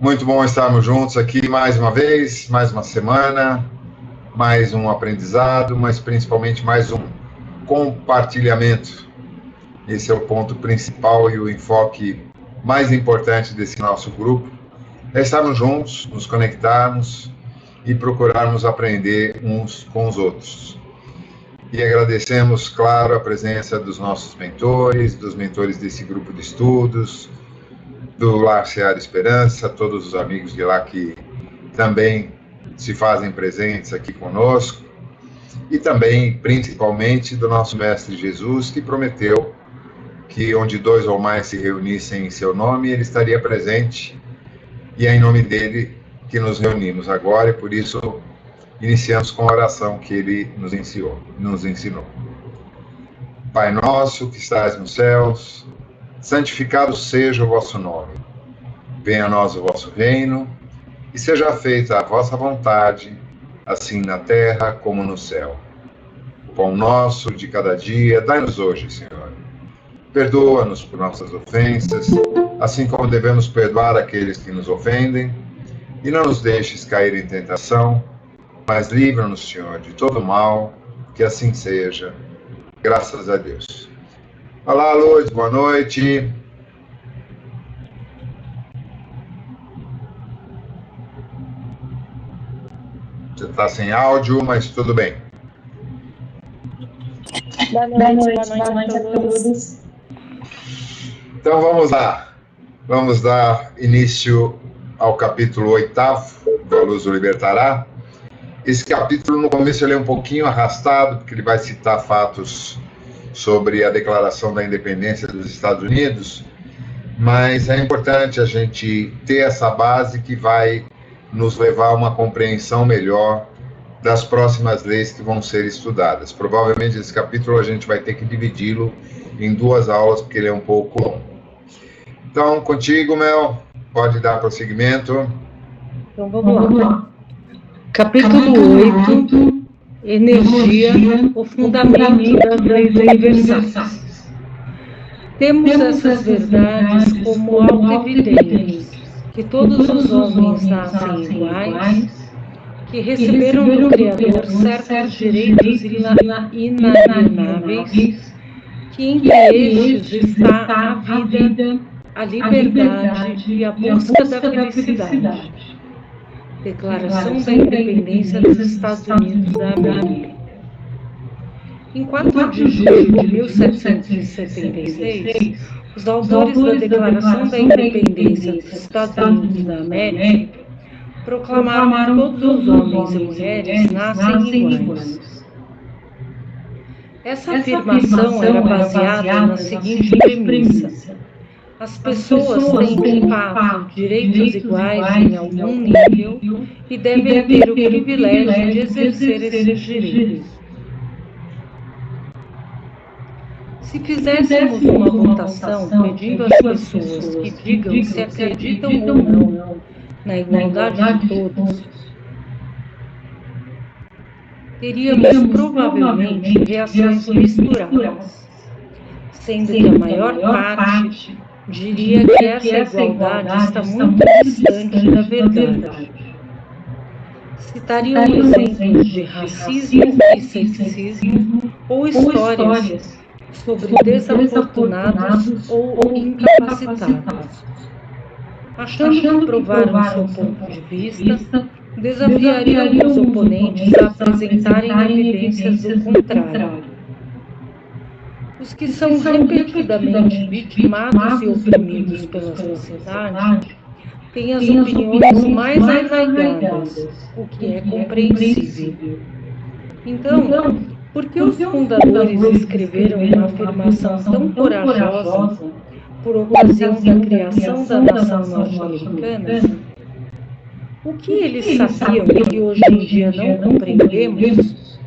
Muito bom estarmos juntos aqui mais uma vez, mais uma semana, mais um aprendizado, mas principalmente mais um compartilhamento. Esse é o ponto principal e o enfoque mais importante desse nosso grupo, é estarmos juntos, nos conectarmos e procurarmos aprender uns com os outros. E agradecemos, claro, a presença dos nossos mentores, dos mentores desse grupo de estudos, do Lar Seara Esperança, todos os amigos de lá que também se fazem presentes aqui conosco, e também, principalmente, do nosso Mestre Jesus, que prometeu que onde dois ou mais se reunissem em seu nome, ele estaria presente, e é em nome dele que nos reunimos agora, e por isso iniciamos com a oração que ele nos ensinou. Pai nosso, que estás nos céus, santificado seja o vosso nome. Venha a nós o vosso reino, e seja feita a vossa vontade, assim na terra como no céu. O pão nosso de cada dia, dai-nos hoje, Senhor. Perdoa-nos por nossas ofensas, assim como devemos perdoar aqueles que nos ofendem, e não nos deixes cair em tentação, mas livra-nos, Senhor, de todo mal, que assim seja. Graças a Deus. Olá, Lourdes, boa noite. Você está sem áudio, mas tudo bem. Boa noite a todos. Então vamos lá. Vamos dar início ao capítulo 8º, do A Luz o Libertará. Esse capítulo, no começo, ele é um pouquinho arrastado, porque ele vai citar fatos sobre a Declaração da Independência dos Estados Unidos, mas é importante a gente ter essa base que vai nos levar a uma compreensão melhor das próximas leis que vão ser estudadas. Provavelmente esse capítulo a gente vai ter que dividi-lo em 2 aulas, porque ele é um pouco longo. Então, contigo, Mel, pode dar prosseguimento. Então vamos lá. Capítulo 8, Energia, o fundamento das leis universais. Temos essas verdades como auto-evidentes, que todos os homens nascem iguais, que receberam do Criador certos direitos inalienáveis, que entre estes está a vida, a liberdade e a busca da felicidade. Declaração da Independência dos Estados Unidos da América. Em 4 de julho de 1776, os autores da Declaração da Independência dos Estados Unidos da América proclamaram que todos os homens e mulheres nascem iguais. Essa afirmação era baseada na seguinte premissa: as pessoas têm de fato direitos iguais em algum nível e devem ter o privilégio de exercer esses direitos. Se fizéssemos uma votação pedindo às pessoas que digam se acreditam ou não na igualdade de todos, teríamos provavelmente reações misturadas, sendo que a maior parte diria que essa igualdade está muito distante da verdade. Citariam exemplos de racismo e sexismo ou histórias sobre desafortunados ou incapacitados. Achando que provaram seu ponto de vista, desafiariam os oponentes a apresentarem evidências do contrário. Os que são repetidamente vitimados e oprimidos pela sociedade têm as opiniões mais arraigadas, o que é compreensível. Então, por que os fundadores escreveram uma afirmação tão corajosa por ocasião da criação da nação norte-americana? O que eles sabiam que hoje em dia não compreendemos?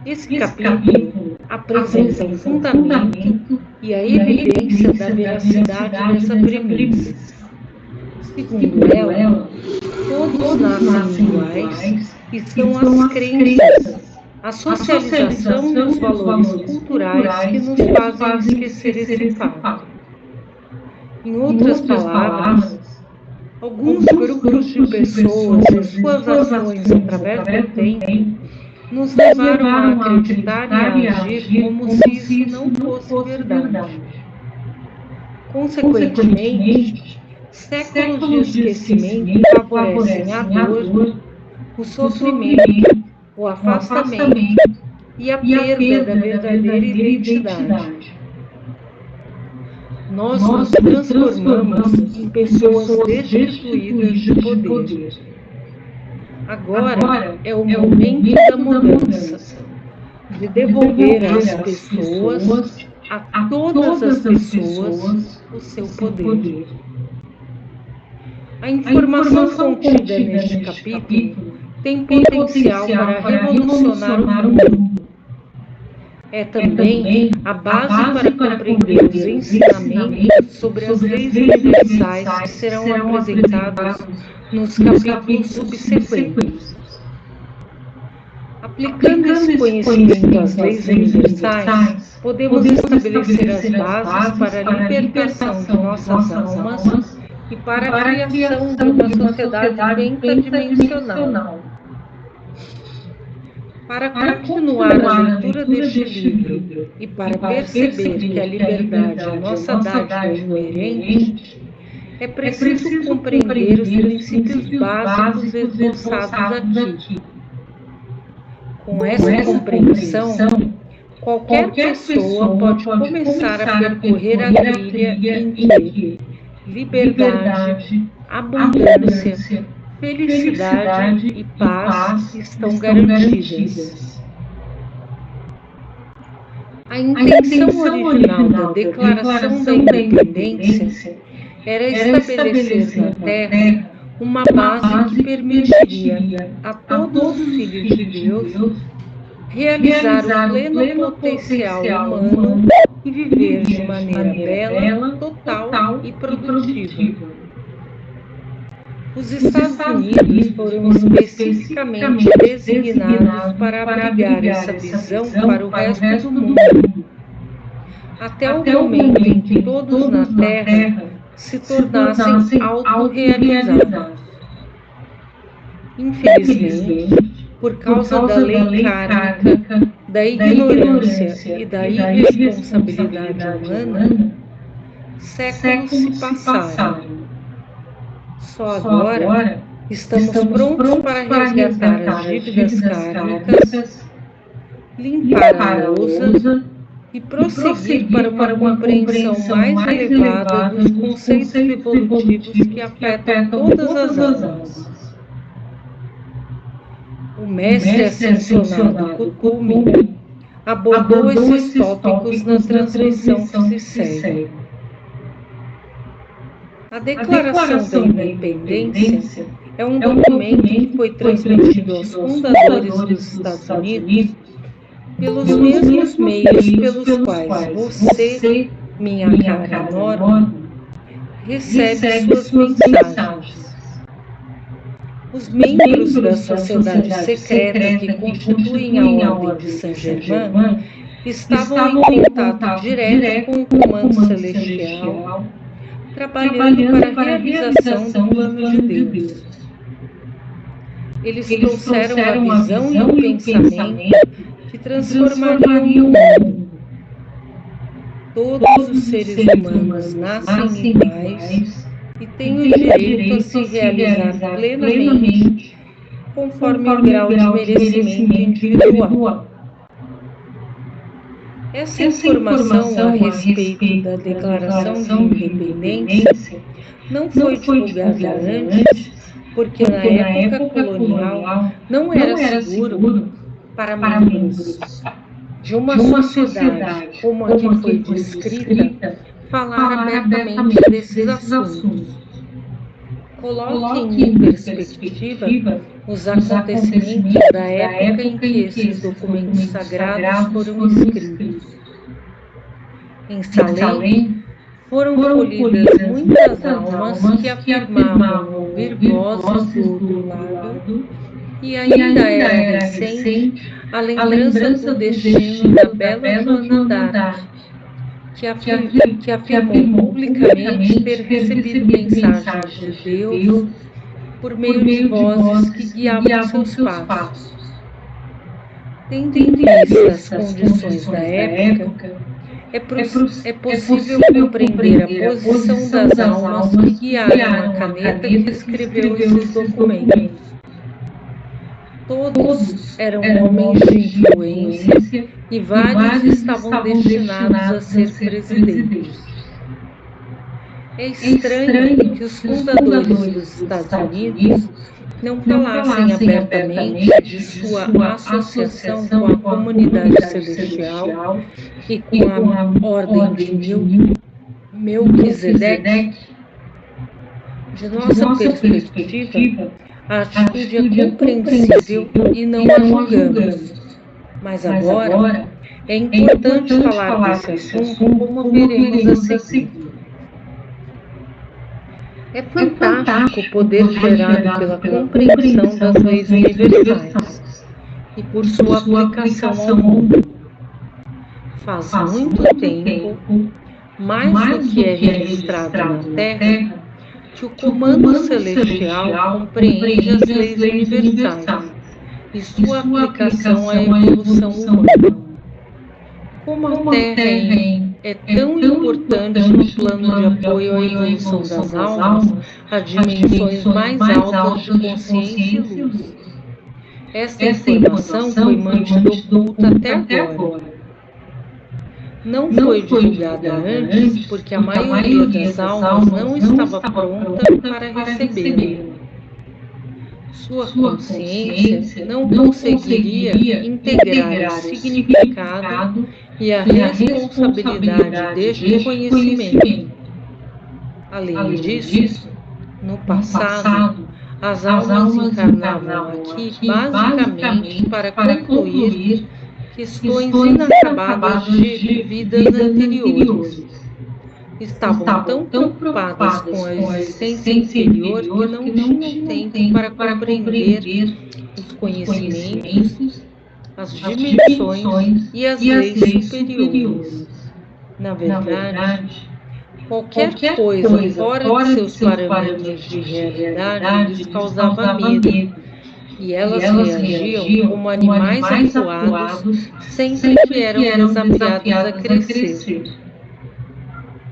Esse capítulo apresenta o fundamento e a evidência da veracidade dessa premissa. Segundo ela, todos nascem iguais e são as crenças, a socialização e os valores culturais que nos fazem esquecer esse fato. Em outras palavras, Alguns grupos de pessoas e suas ações através do tempo nos levaram a acreditar e a agir como se isso não fosse verdade. Consequentemente, séculos de esquecimento favorecem a dor, o sofrimento, o afastamento e a perda da verdadeira identidade. Nós nos transformamos em pessoas destituídas de poder. Agora é o momento da mudança, de devolver às pessoas, a todas as pessoas, o seu poder. A informação contida neste capítulo tem potencial para revolucionar o mundo. É também a base para compreender os ensinamentos sobre as leis universais que serão apresentados nos capítulos subsequentes. Aplicando esse conhecimento às leis universais, podemos estabelecer as bases para a libertação de nossas almas e para a criação de uma sociedade pentadimensional. Para continuar a leitura deste livro e para perceber que a liberdade é nossa dádiva inerente, é preciso compreender os princípios básicos esboçados aqui. Com essa compreensão, qualquer pessoa pode começar a percorrer a trilha em que liberdade, abundância, felicidade e paz estão garantidas. A intenção original da Declaração da Independência era estabelecer na Terra uma base que permitiria a todos os filhos de Deus realizar o pleno potencial humano e viver de maneira bela, total e produtiva. Os Estados Unidos foram especificamente designados para abrigar essa visão para o resto do mundo, até o momento em que todos na Terra se tornassem autorrealizados. Infelizmente, por causa da lei kármica, da ignorância e da irresponsabilidade humana, séculos se passaram. Só agora estamos prontos para resgatar as dívidas kármicas, limpar a lousa e prosseguir para uma compreensão mais elevada dos conceitos evolutivos que afetam todas as almas. O mestre ascensionado Kukumi abordou esses tópicos na transmissão que se segue. A Declaração da Independência é um documento que foi transmitido aos fundadores dos Estados Unidos pelos mesmos meios pelos quais você, minha cara Norma, recebe suas mensagens. Os membros da sociedade secreta que constituem a Ordem de Saint-Germain estavam em contato direto com o comando celestial, trabalhando para a realização do plano de Deus. Eles trouxeram a visão e o pensamento que transformariam o mundo. Todos os seres humanos nascem iguais e têm o direito a se realizar plenamente, conforme o grau de merecimento individual. Essa informação a respeito da Declaração de Independência não foi divulgada antes, porque na época colonial não era seguro para membros de uma sociedade como a que foi descrita falar abertamente desses assuntos. Coloquem em perspectiva os acontecimentos da época em que esses documentos sagrados foram escritos. Em Salem, foram colhidas muitas almas que afirmavam ouvir vozes do outro lado, e ainda era recente a lembrança do destino da bela Joana d'Arc, que afirmou publicamente ter recebido mensagens de Deus por meio de vozes que guiavam seus passos. Tendo em vista as condições da época, é possível compreender a posição das almas que guiaram a caneta que escreveu esses documentos. Todos eram homens de influência e vários estavam destinados a ser presidentes. É estranho que os fundadores dos Estados Unidos não falassem abertamente de sua associação com a comunidade celestial e com a ordem de Melquisedeque. De nossa perspectiva, a atitude é compreensível e não a julgamos. Mas agora, é importante falar desse assunto, como veremos a seguir. É fantástico o poder gerado pela compreensão das leis universais e por sua aplicação ao mundo. Faz muito tempo, mais do que é registrado na Terra, que o comando celestial compreende as leis universais e sua aplicação à evolução humana. Como a Terra é tão importante no plano de apoio à evolução das almas a dimensões mais altas de consciência e luz. Esta informação foi mantida oculta até agora. Não foi divulgada antes porque a maioria das almas não estava pronta para recebê-la. Sua consciência não conseguiria integrar o significado e a responsabilidade deste conhecimento. Além disso, no passado, as almas encarnavam aqui basicamente para concluir questões inacabadas de vidas anteriores. Estavam tão preocupadas com a existência interior que não tinham tempo para compreender os conhecimentos, as dimensões e as leis superiores. Na verdade, qualquer coisa fora de seus parâmetros de realidade lhes causava medo, e elas reagiam como animais acuados sempre que eram desafiados a crescer.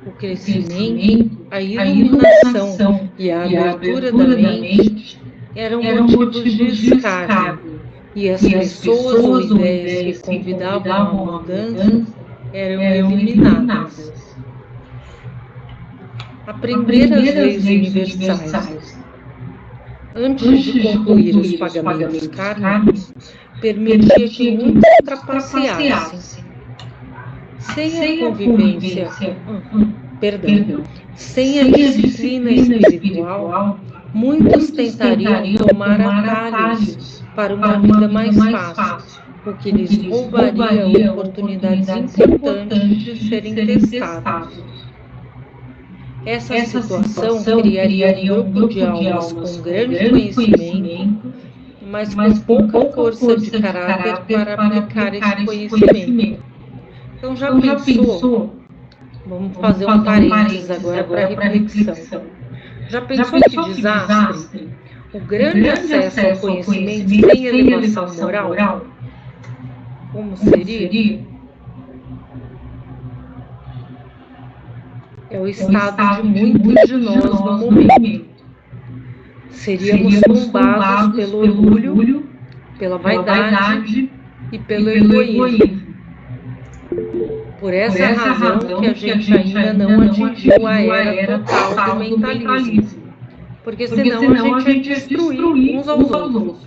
O crescimento, a iluminação e a abertura da mente eram motivos de escárnio, e as pessoas ou ideias que convidavam a mudança eram eliminadas. Aprender as leis universais antes de concluir os pagamentos kármicos permitia que muitos trapaceassem. Sem a convivência, sem a disciplina espiritual, muitos tentariam tomar atalhos para uma vida mais fácil, o que lhes roubaria oportunidades importantes de serem testados. Essa situação criaria um grupo de almas com grande conhecimento, mas com pouca força de caráter para aplicar esse conhecimento. Então já pensou? Vamos fazer um parênteses agora para reflexão. Já pensou que desastre? O grande acesso ao conhecimento sem elevação moral? Como seria? É o estado de muitos de nós no momento. Seríamos tombados pelo orgulho, pela vaidade e pelo egoísmo. Por essa razão que a gente ainda não atingiu a era total do mentalismo. Porque senão a gente ia destruir uns aos outros.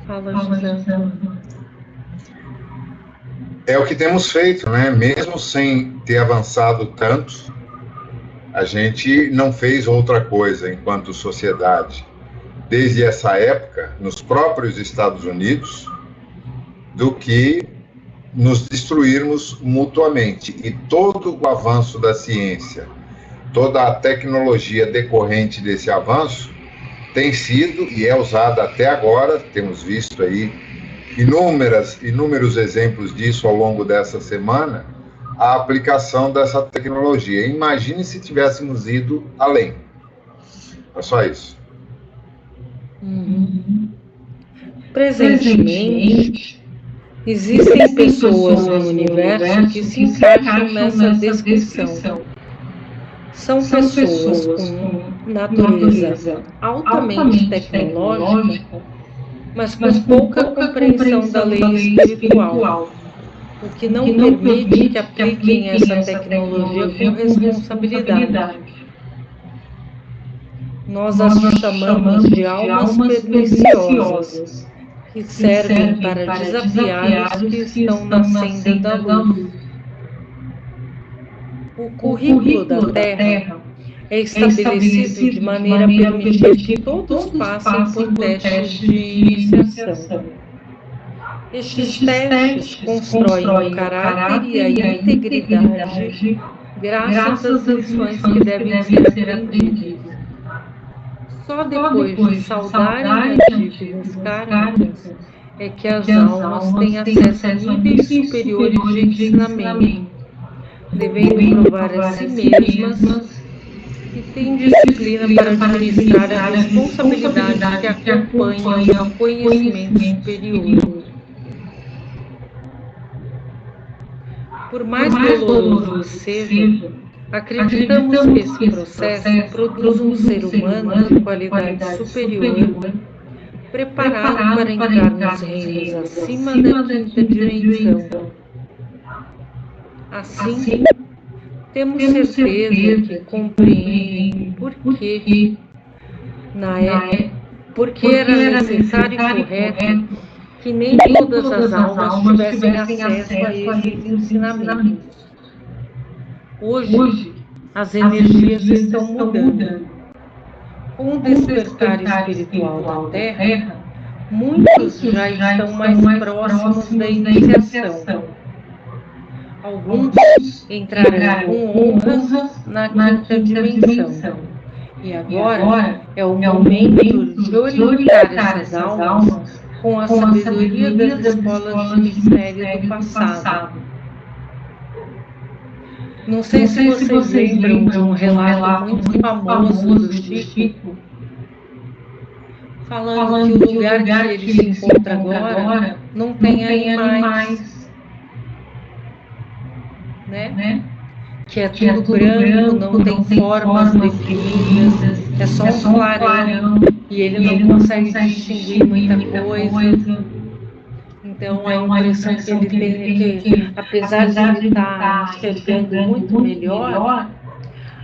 Fala, José. É o que temos feito, né? Mesmo sem ter avançado tanto, a gente não fez outra coisa enquanto sociedade, desde essa época, nos próprios Estados Unidos, do que nos destruirmos mutuamente. E todo o avanço da ciência, toda a tecnologia decorrente desse avanço, tem sido e é usada até agora, temos visto aí inúmeros exemplos disso ao longo dessa semana, a aplicação dessa tecnologia. Imagine se tivéssemos ido além. É só isso. Presentemente, existem pessoas no universo que se encaixam nessa descrição. São pessoas com natureza altamente tecnológica, mas com pouca compreensão da lei espiritual, o que não permite que apliquem essa tecnologia com responsabilidade. Nós as chamamos de almas perniciosas, que servem para desafiar os que estão na senda da luz. O currículo da Terra é estabelecido de maneira a permitir que todos passem por testes de iniciação. Estes testes constroem o caráter e a integridade graças às lições que devem ser aprendidas. Só depois de saudarem as dívidas kármicas é que as almas têm acesso a níveis superiores de ensinamento, devendo provar a si mesmas que têm disciplina para administrar a responsabilidade que acompanha o conhecimento superior. Por mais doloroso que seja, acreditamos que esse processo produz um ser humano de qualidade superior, preparado para entrar nos reinos acima da quinta dimensão. Assim, temos certeza que compreendem porque era necessário e correto que nem todas as almas tivessem acesso a esses ensinamentos. Hoje, as energias estão mudando. Com o despertar espiritual da Terra, muitos já estão mais próximos da iniciação. Alguns entrarão com honra na quinta dimensão. E agora é o momento de orientar essas almas com a sabedoria das escolas de mistério do passado. Não sei se vocês lembram de um relato muito famoso do Chico, falando que o lugar que ele se encontra agora não tem animais. Né? Que é tudo branco, não tem formas definidas, é só um clarão e ele não consegue distinguir muita coisa. Então a impressão que ele tem é que, apesar de ele estar enxergando muito melhor,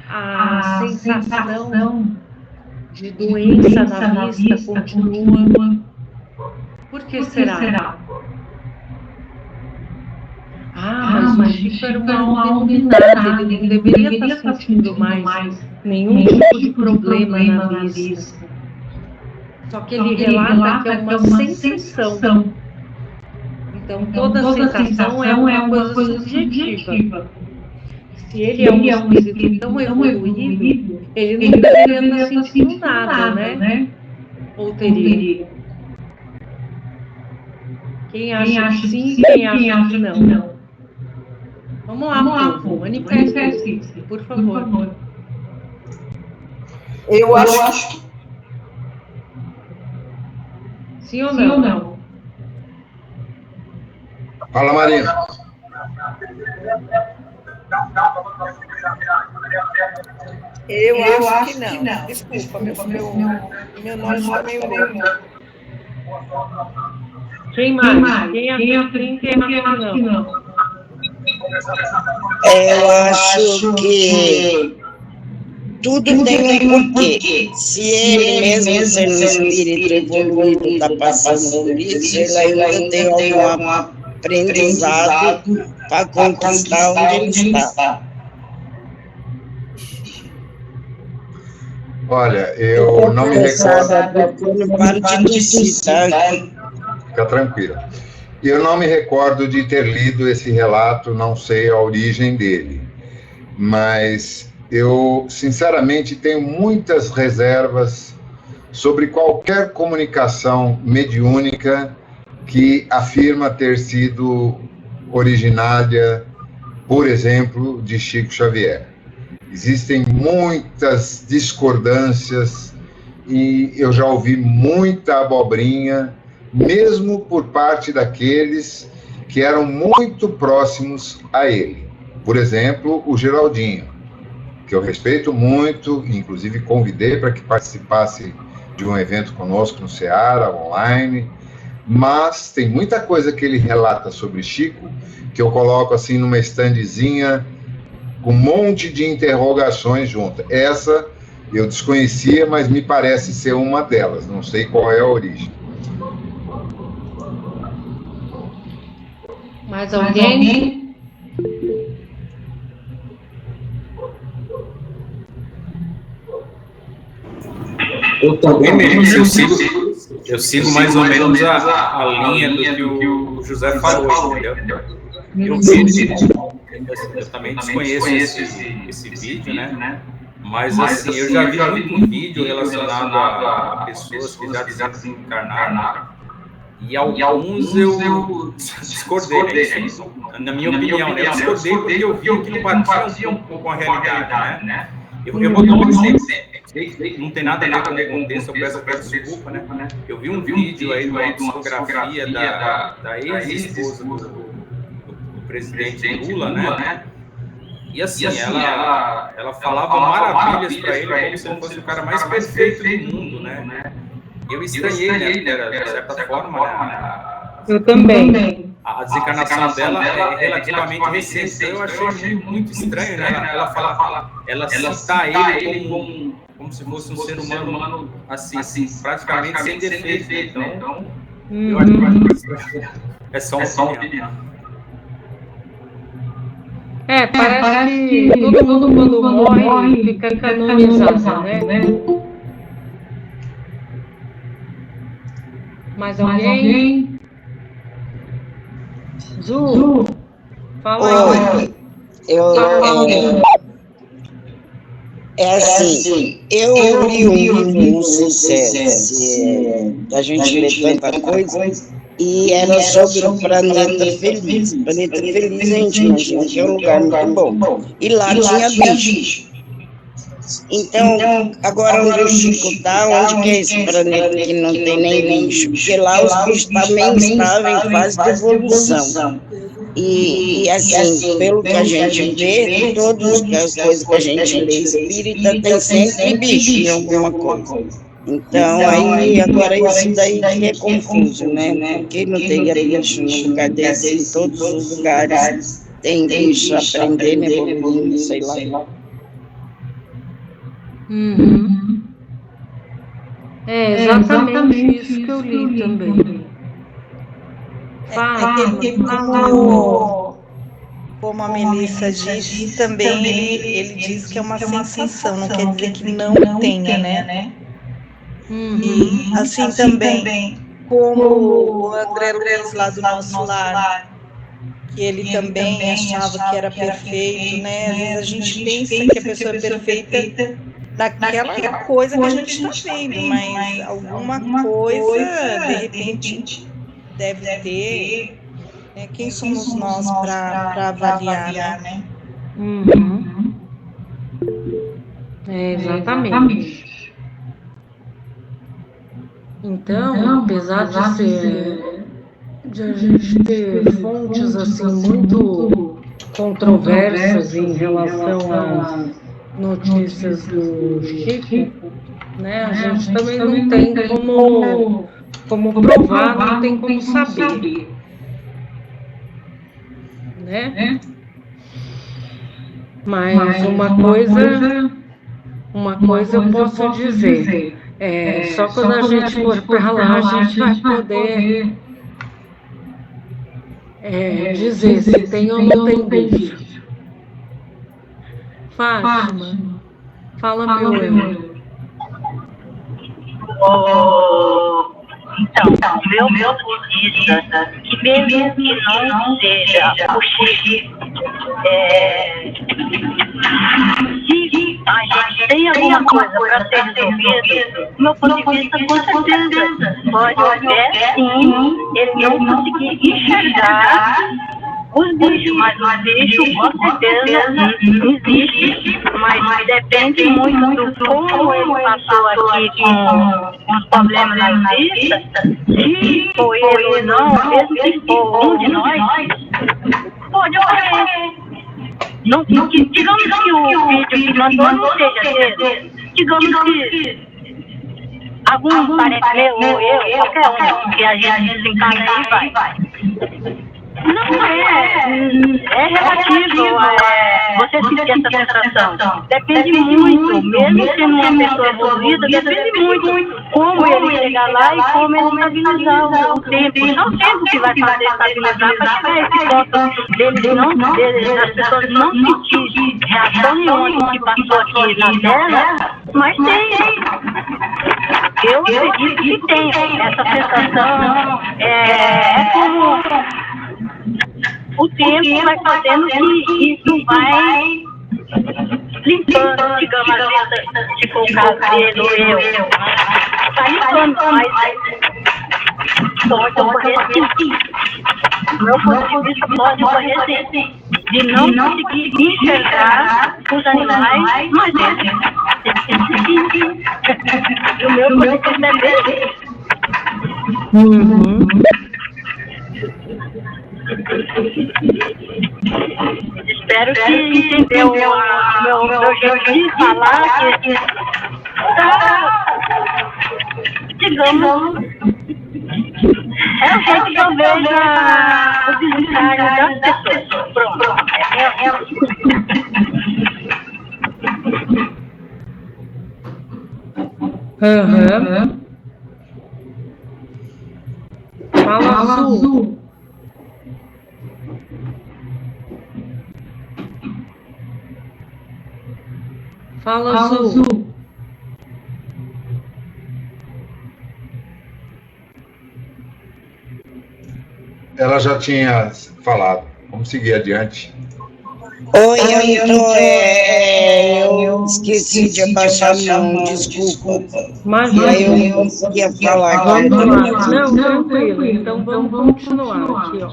a sensação de doença na vista continua. Por que será? Mas o Chico era uma alma iluminada, ele não deveria estar sentindo mais nenhum tipo de problema na vista. Só que ele relata que é uma sensação. Então toda sensação é uma coisa subjetiva. Se ele é um espírito tão evoluído, ele não deveria estar sentindo nada, né? Ou teria? Quem acha que sim e quem acha que não? Vamos lá, povo. Manifeste-se, por favor. Eu acho que... Sim ou não? Fala, Marina. Eu acho que não. Desculpa, meu nome está meio louco. Quem mais? Quem acha que não? Eu acho que tudo tem um porquê. Se ele mesmo sendo um espírito evoluído está passando por isso, ele ainda tem algum aprendizado para conquistar onde ele está. Olha, eu não me recordo... Eu não paro de tossir, tá? Fica tranquila. Eu não me recordo de ter lido esse relato, não sei a origem dele, mas eu, sinceramente, tenho muitas reservas sobre qualquer comunicação mediúnica que afirma ter sido originária, por exemplo, de Chico Xavier. Existem muitas discordâncias e eu já ouvi muita abobrinha, mesmo por parte daqueles que eram muito próximos a ele. Por exemplo, o Geraldinho, que eu respeito muito, inclusive convidei para que participasse de um evento conosco no Ceará, online, mas tem muita coisa que ele relata sobre Chico, que eu coloco assim numa estandezinha, com um monte de interrogações juntas. Essa eu desconhecia, mas me parece ser uma delas, não sei qual é a origem. Mais alguém? Eu também mesmo, eu sigo mais ou menos a linha do que o José falou, entendeu? Eu também desconheço esse vídeo, né? Mas assim, eu já vi muito vídeo relacionado a pessoas que já desencarnaram, e alguns eu discordei, né? Na minha opinião, né? Eu discordei porque eu vi que não batia um pouco com a realidade, né? Eu vou dar um exemplo. Não tem nada a ver com o contexto, eu peço desculpa, né? Eu vi um vídeo aí de uma psicografia da ex-esposa do presidente Lula, né? E assim, ela falava maravilhas para ele como se ele fosse o cara mais perfeito do mundo, né? Eu estranhei, né? Porque era, de certa forma, né? Eu também. A desencarnação dela é relativamente recente, então eu achei muito estranho, né? Ela citar ele como se fosse um ser humano, assim praticamente sem defeito. Então, eu acho que é só uma opinião. Parece que todo mundo quando morre fica canonizado, né? Mais alguém? Zu, fala aí. É assim, eu li um livro, não sei se a gente lê tanta coisa, e era sobre o Planeta Feliz. O Planeta Feliz, a gente imagina que é um lugar muito bom. E lá tinha bicho. Então, agora onde o Chico está, onde que é esse planeta que não tem nem bicho? Porque lá os bichos também estavam em fase de evolução. E assim, pelo que a gente vê, todas as coisas que a gente lê espírita tem sempre bicho em alguma coisa. Então, aí, agora isso daí que é confuso, né? Porque não teria bicho num lugar desse, em todos os lugares tem bicho aprendendo, evoluindo, sei lá. Uhum. É exatamente isso que eu li também. Como a Melissa disse, também ele diz que é uma sensação, não quer dizer que não tenha, né? E assim também, como o André Luiz lá do nosso lar, que ele também achava que era perfeito, né? Às vezes a gente pensa que a pessoa é perfeita naquela coisa que a gente está vendo, mas alguma coisa, de repente, deve ter. Quem somos nós para avaliar, né? Uhum. Exatamente. Então, apesar de a gente ter fontes assim muito controversas em relação às notícias do Chico, né? A gente também não tem como provar, não tem como saber, né? Mas uma coisa eu posso dizer, só quando a gente for para lá a gente vai poder dizer se tem ou não tem bicho. Fátima, fala meu eu. Então, meu ponto de vista, que mesmo que não seja o Chico, se a gente tem alguma coisa para ser resolvido, do meu ponto de vista, com certeza, pode haver, sim, ele não conseguir enxergar os bichos, mas os bichos, com certeza, existe, mas depende muito do como ele passou aqui com os problemas na vista, se for ele ou não, mesmo se for um de nós, pode ocorrer. Não, digamos que o vídeo que mandou não seja dele, digamos que algum parente meu ou eu, qualquer um, que a gente desencarna aí e vai. Não é relativo você sentir essa sensação. Depende muito, mesmo sendo uma pessoa evoluída, depende muito como ele chegar lá e como ele estabilizar o tempo. Não o tempo que vai fazer estabilizar para chegar a esse ponto das pessoas não sentir reação nenhuma do que passou aqui na Terra, mas tem. Eu acredito que tem essa sensação. É como o tempo vai fazendo que isso vai limpando, digamos, a vida, se for o caso dele ou eu. Vai limpando, mas pode ocorrer sim. Do meu ponto de vista, pode ocorrer sim. De não conseguir enxergar os animais, mas do meu ponto de vista é bem. Espero que entendeu o meu jeito de falar, que digamos, é o jeito que eu vejo o desencarne das pessoas. Pronto. Fala, Azul. Fala, Azul. Ela já tinha falado. Vamos seguir adiante. Oi, eu esqueci de abaixar a mão, desculpa. Mas e aí eu não conseguia falar. Vamos lá. Não, tranquilo. Então vamos continuar aqui, ó.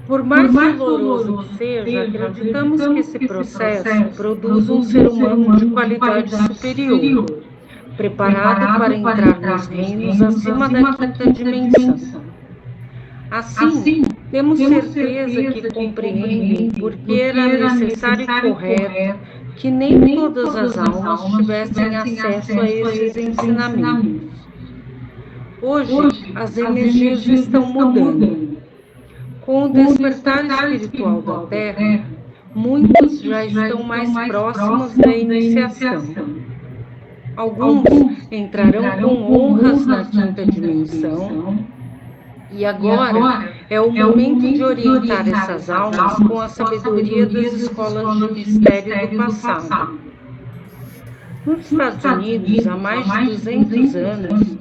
Por mais doloroso que seja, acreditamos que esse processo produz um ser humano de qualidade superior, preparado para entrar nos reinos acima da quinta dimensão. Assim, temos certeza que compreendem porque era necessário e correto que nem todas as almas tivessem acesso a esses ensinamentos. Hoje, as energias estão mudando. Com o despertar espiritual da Terra, muitos já estão mais próximos da iniciação. Alguns entrarão com honras na quinta dimensão, e agora é o momento de orientar essas almas com a sabedoria das escolas de mistério do passado. Nos Estados Unidos, há mais de 200 anos,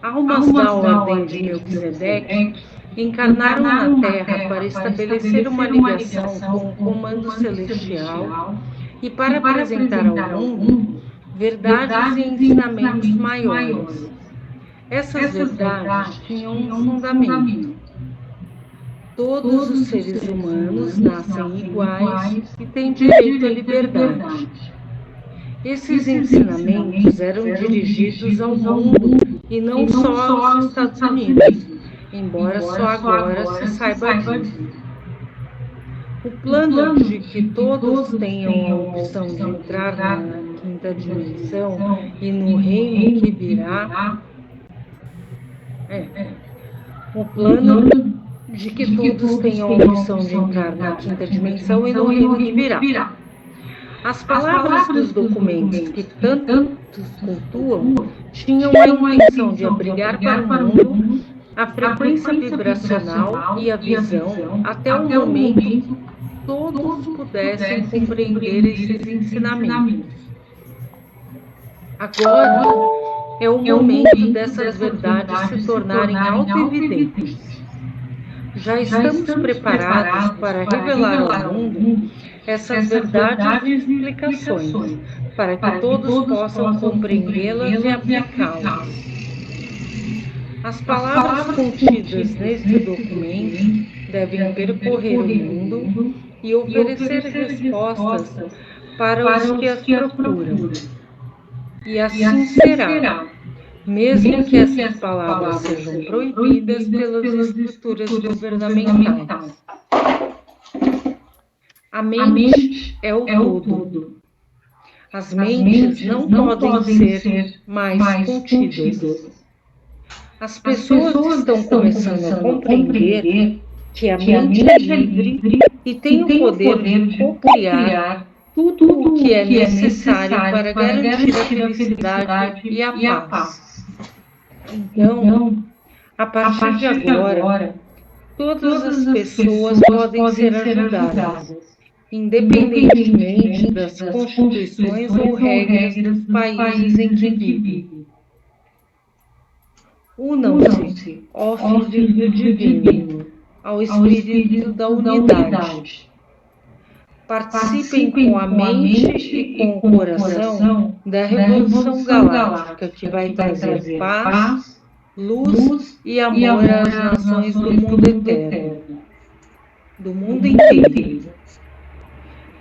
almas da ordem de Melquisedeque encarnaram na Terra para estabelecer uma ligação com o comando celestial e para apresentar ao mundo verdades e ensinamentos maiores. Essas verdades tinham um fundamento. Todos os seres humanos nascem iguais e têm direito à liberdade. Esses ensinamentos eram dirigidos ao mundo e não só aos Estados Unidos, embora só agora se saiba disso. O plano de que todos tenham a opção de entrar na quinta dimensão e no reino que virá, o plano de que todos tenham a opção de entrar na quinta dimensão e no reino que virá. As palavras dos documentos que tantos cultuam tinham a intenção de abrigar para o mundo a frequência vibracional e a visão até o momento que todos pudessem compreender esses ensinamentos. Agora é o momento dessas verdades se tornarem autoevidentes. Já estamos preparados para revelar ao mundo essas verdades e explicações, para que todos possam compreendê-las e aplicá-las. As palavras contidas neste documento devem percorrer o mundo e oferecer respostas para os que as procuram. E assim será, mesmo que essas palavras sejam proibidas pelas estruturas governamentais. A mente é o todo. As mentes não podem ser mais contidas. As pessoas estão começando a compreender que a mente é livre e tem o poder de co-criar tudo o que é necessário para garantir a felicidade e a paz. Então, a partir de agora, todas as pessoas podem ser ajudadas, independentemente das constituições ou regras dos países em que vivem. Unam-se, ó Filhos do Divino, ao Espírito da Unidade. Participem com a mente e com o coração da Revolução Galáctica, que vai trazer paz, luz e amor às nações do mundo eterno, do mundo inteiro.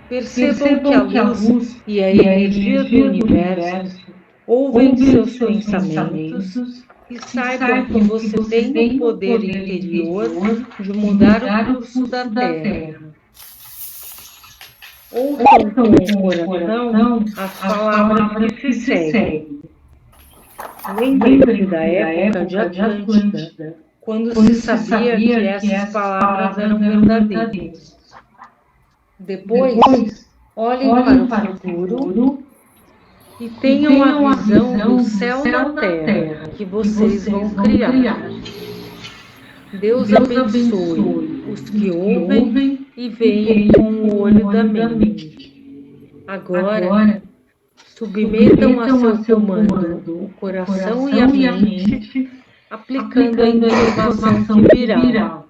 Percebam que a luz e a energia do universo ouvem seus pensamentos e saibam que você tem o poder interior de mudar o curso da Terra. Ouçam com o coração as palavras que se seguem. Lembrem-se da época de Atlântida, quando se sabia que essas palavras eram verdadeiras. Depois, olhem para o futuro e tenham a visão do céu na terra que vocês vão criar. Deus abençoe os que ouvem e veem com o olho da mente. Agora, submetam a seu comando o coração e a mente, aplicando a informação que virá.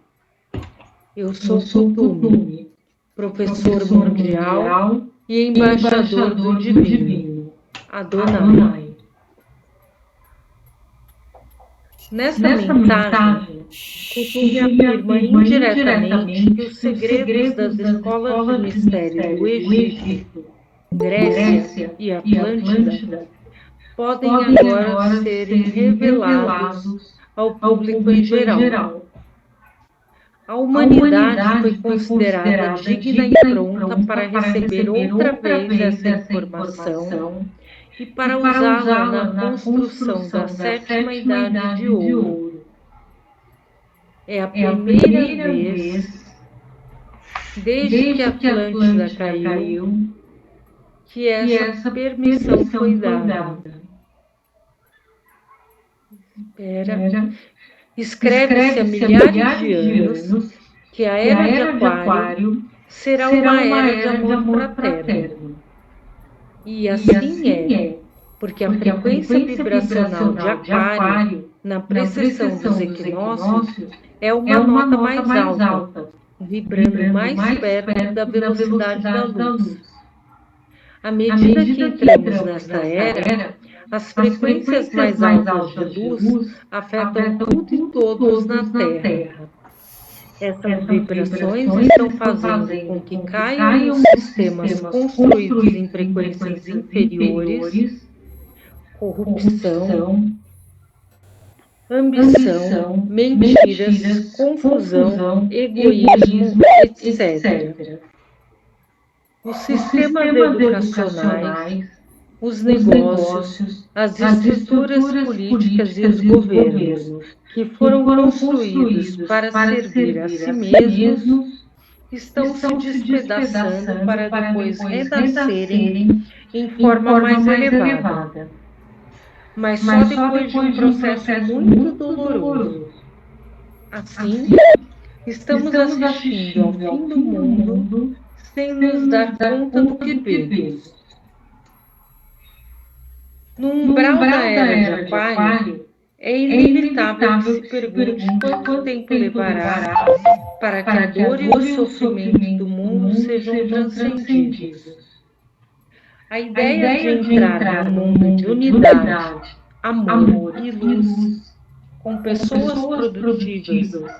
Eu sou Kuthumi, professor mundial e embaixador do Divino, Adonai. Nesta mensagem, Kuthumi afirma indiretamente que os segredos das escolas de mistério do Egito, Grécia e Atlântida podem agora serem revelados ao público em geral. A humanidade foi considerada digna e pronta para receber outra vez essa informação e para usá-la na construção da sétima idade de ouro. É a primeira vez, desde que a Atlântida caiu, que essa permissão foi dada. Escreve-se há milhares de anos que a Era de Aquário será uma era de amor fraterno. E assim é, porque a frequência vibracional de Aquário, na precessão dos equinócios, é uma nota mais alta, vibrando mais perto da velocidade da luz. À medida que entramos nesta era, as frequências mais altas de luz afetam tudo e todos na Terra. Essas vibrações estão fazendo com que caiam os sistemas construídos em frequências inferiores, corrupção, ambição, mentiras, confusão, egoísmo, etc. Os sistemas educacionais, os negócios, as estruturas políticas e os governos, que foram construídos para servir a si mesmos, estão se despedaçando para depois renascerem em forma mais elevada. Mas só depois de um processo muito doloroso. Assim, estamos assistindo ao fim do mundo sem nos dar conta do que vemos. No umbral da Era de Aquário, é inevitável que se pergunte quanto tempo levará para que a dor e o sofrimento do mundo sejam transcendidos. A ideia de entrar num mundo de unidade, amor e luz, com pessoas produtivas,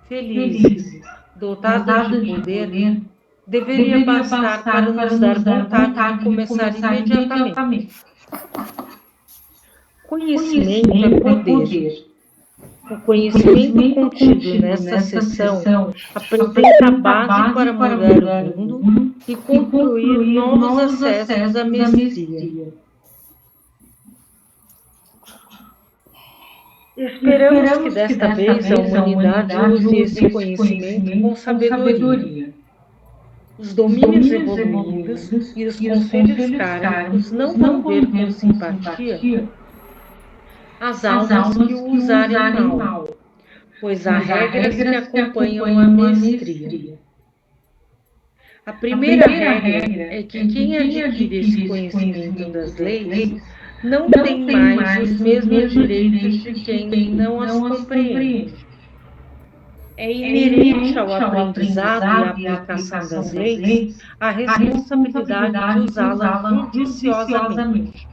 felizes, dotadas de poder, deveria bastar para nos dar vontade de começar imediatamente. Conhecimento é poder. O conhecimento contido nesta sessão apresenta a base para mudar o mundo e concluir novos acessos à mestria. Esperamos que desta vez a humanidade use esse conhecimento com sabedoria. Os domínios evoluídos e os conselhos kármicos não vão ver com simpatia as almas que o usarem mal, pois há regras que acompanham a mestria. A primeira regra é que quem adquire esse conhecimento das leis não tem mais os mesmos direitos de quem não as compreende. É inerente ao aprendizado e à aplicação das leis a responsabilidade de usá-las judiciosamente.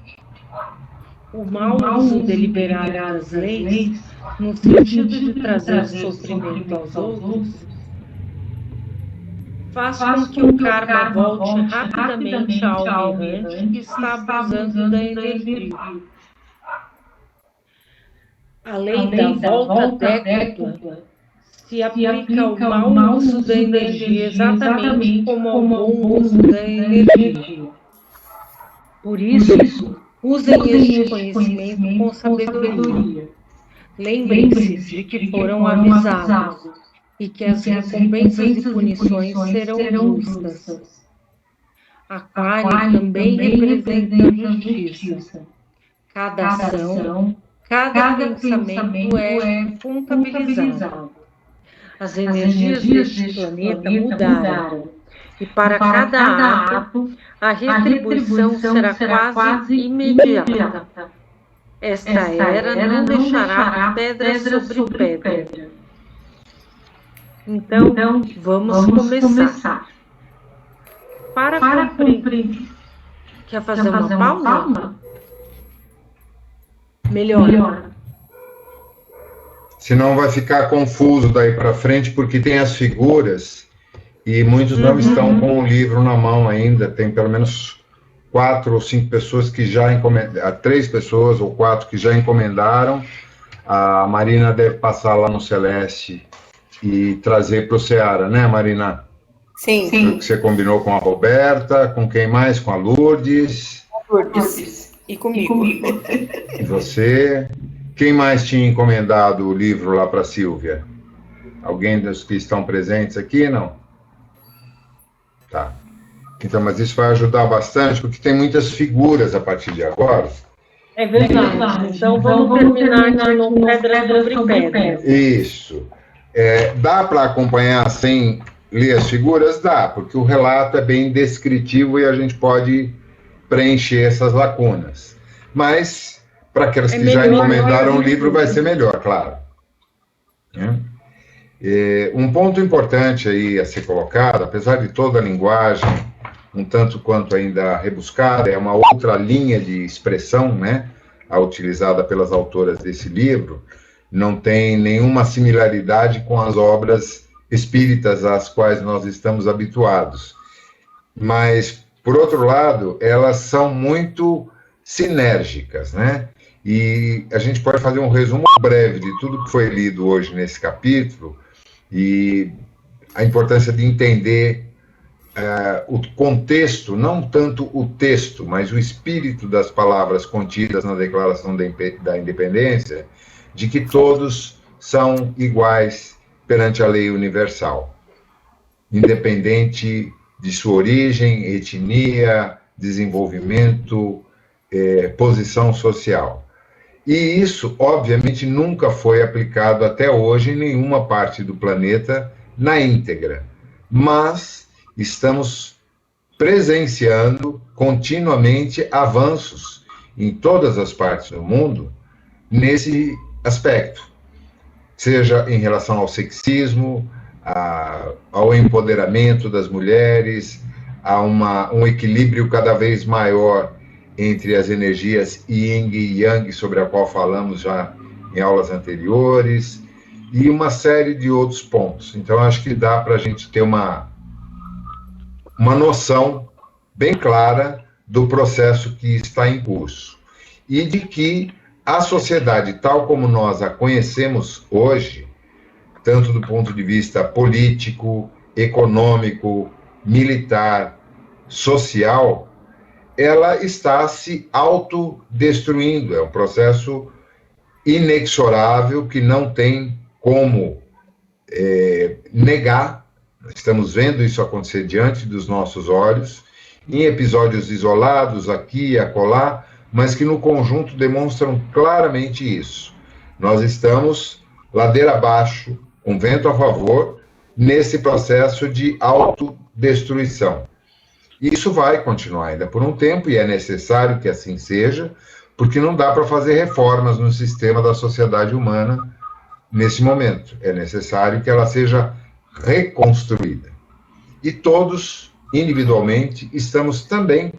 O mau uso deliberado das leis, no sentido de trazer sofrimento aos outros, faz com que o karma volte rapidamente ao alma errante que está abusando da energia. A lei da volta décupla se aplica ao mau uso da energia exatamente como ao bom uso da energia. Por isso, usem este conhecimento com sabedoria. Lembrem-se de que foram avisados e que as recompensas e punições serão justas. Aquário também representa a justiça. Cada ação, cada pensamento é contabilizado. As energias deste planeta mudaram, e para cada ato, a retribuição será quase imediata. Esta era não deixará pedra sobre pedra. Então, vamos começar. Para cumprir. Quer fazer uma pausa? Melhor. Senão vai ficar confuso daí para frente, porque tem as figuras e muitos não estão com o livro na mão ainda. Tem pelo menos 4 ou 5 pessoas que já encomendaram, 3 pessoas ou 4 que já encomendaram. A Marina deve passar lá no Celeste e trazer para o Ceará, né, Marina? Sim. Você combinou com a Roberta, com quem mais? Com a Lourdes? Lourdes. E comigo. E você? Quem mais tinha encomendado o livro lá para a Silvia? Alguém dos que estão presentes aqui, não? Tá. Então, mas isso vai ajudar bastante, porque tem muitas figuras a partir de agora. É verdade. Então, vamos terminar de novo pedra sobre pedra. Isso. Dá para acompanhar sem ler as figuras? Dá, porque o relato é bem descritivo e a gente pode preencher essas lacunas. Mas, para aquelas que já encomendaram o livro, vai ser melhor, claro. Um ponto importante aí a ser colocado, apesar de toda a linguagem, um tanto quanto ainda rebuscada, é uma outra linha de expressão, né, a utilizada pelas autoras desse livro, não tem nenhuma similaridade com as obras espíritas às quais nós estamos habituados. Mas, por outro lado, elas são muito sinérgicas, né? E a gente pode fazer um resumo breve de tudo que foi lido hoje nesse capítulo e a importância de entender o contexto, não tanto o texto, mas o espírito das palavras contidas na Declaração da Independência, de que todos são iguais perante a lei universal, independente de sua origem, etnia, desenvolvimento, posição social. E isso, obviamente, nunca foi aplicado até hoje em nenhuma parte do planeta na íntegra, mas estamos presenciando continuamente avanços em todas as partes do mundo nesse aspecto, seja em relação ao sexismo, ao empoderamento das mulheres, a um equilíbrio cada vez maior entre as energias Yin e Yang, sobre a qual falamos já em aulas anteriores, e uma série de outros pontos. Então, acho que dá para a gente ter uma noção bem clara do processo que está em curso e de que a sociedade, tal como nós a conhecemos hoje, tanto do ponto de vista político, econômico, militar, social, ela está se autodestruindo. É um processo inexorável que não tem como negar. Estamos vendo isso acontecer diante dos nossos olhos, em episódios isolados aqui e acolá, mas que no conjunto demonstram claramente isso. Nós estamos ladeira abaixo, com vento a favor, nesse processo de autodestruição. Isso vai continuar ainda por um tempo, e é necessário que assim seja, porque não dá para fazer reformas no sistema da sociedade humana nesse momento. É necessário que ela seja reconstruída. E todos, individualmente, estamos também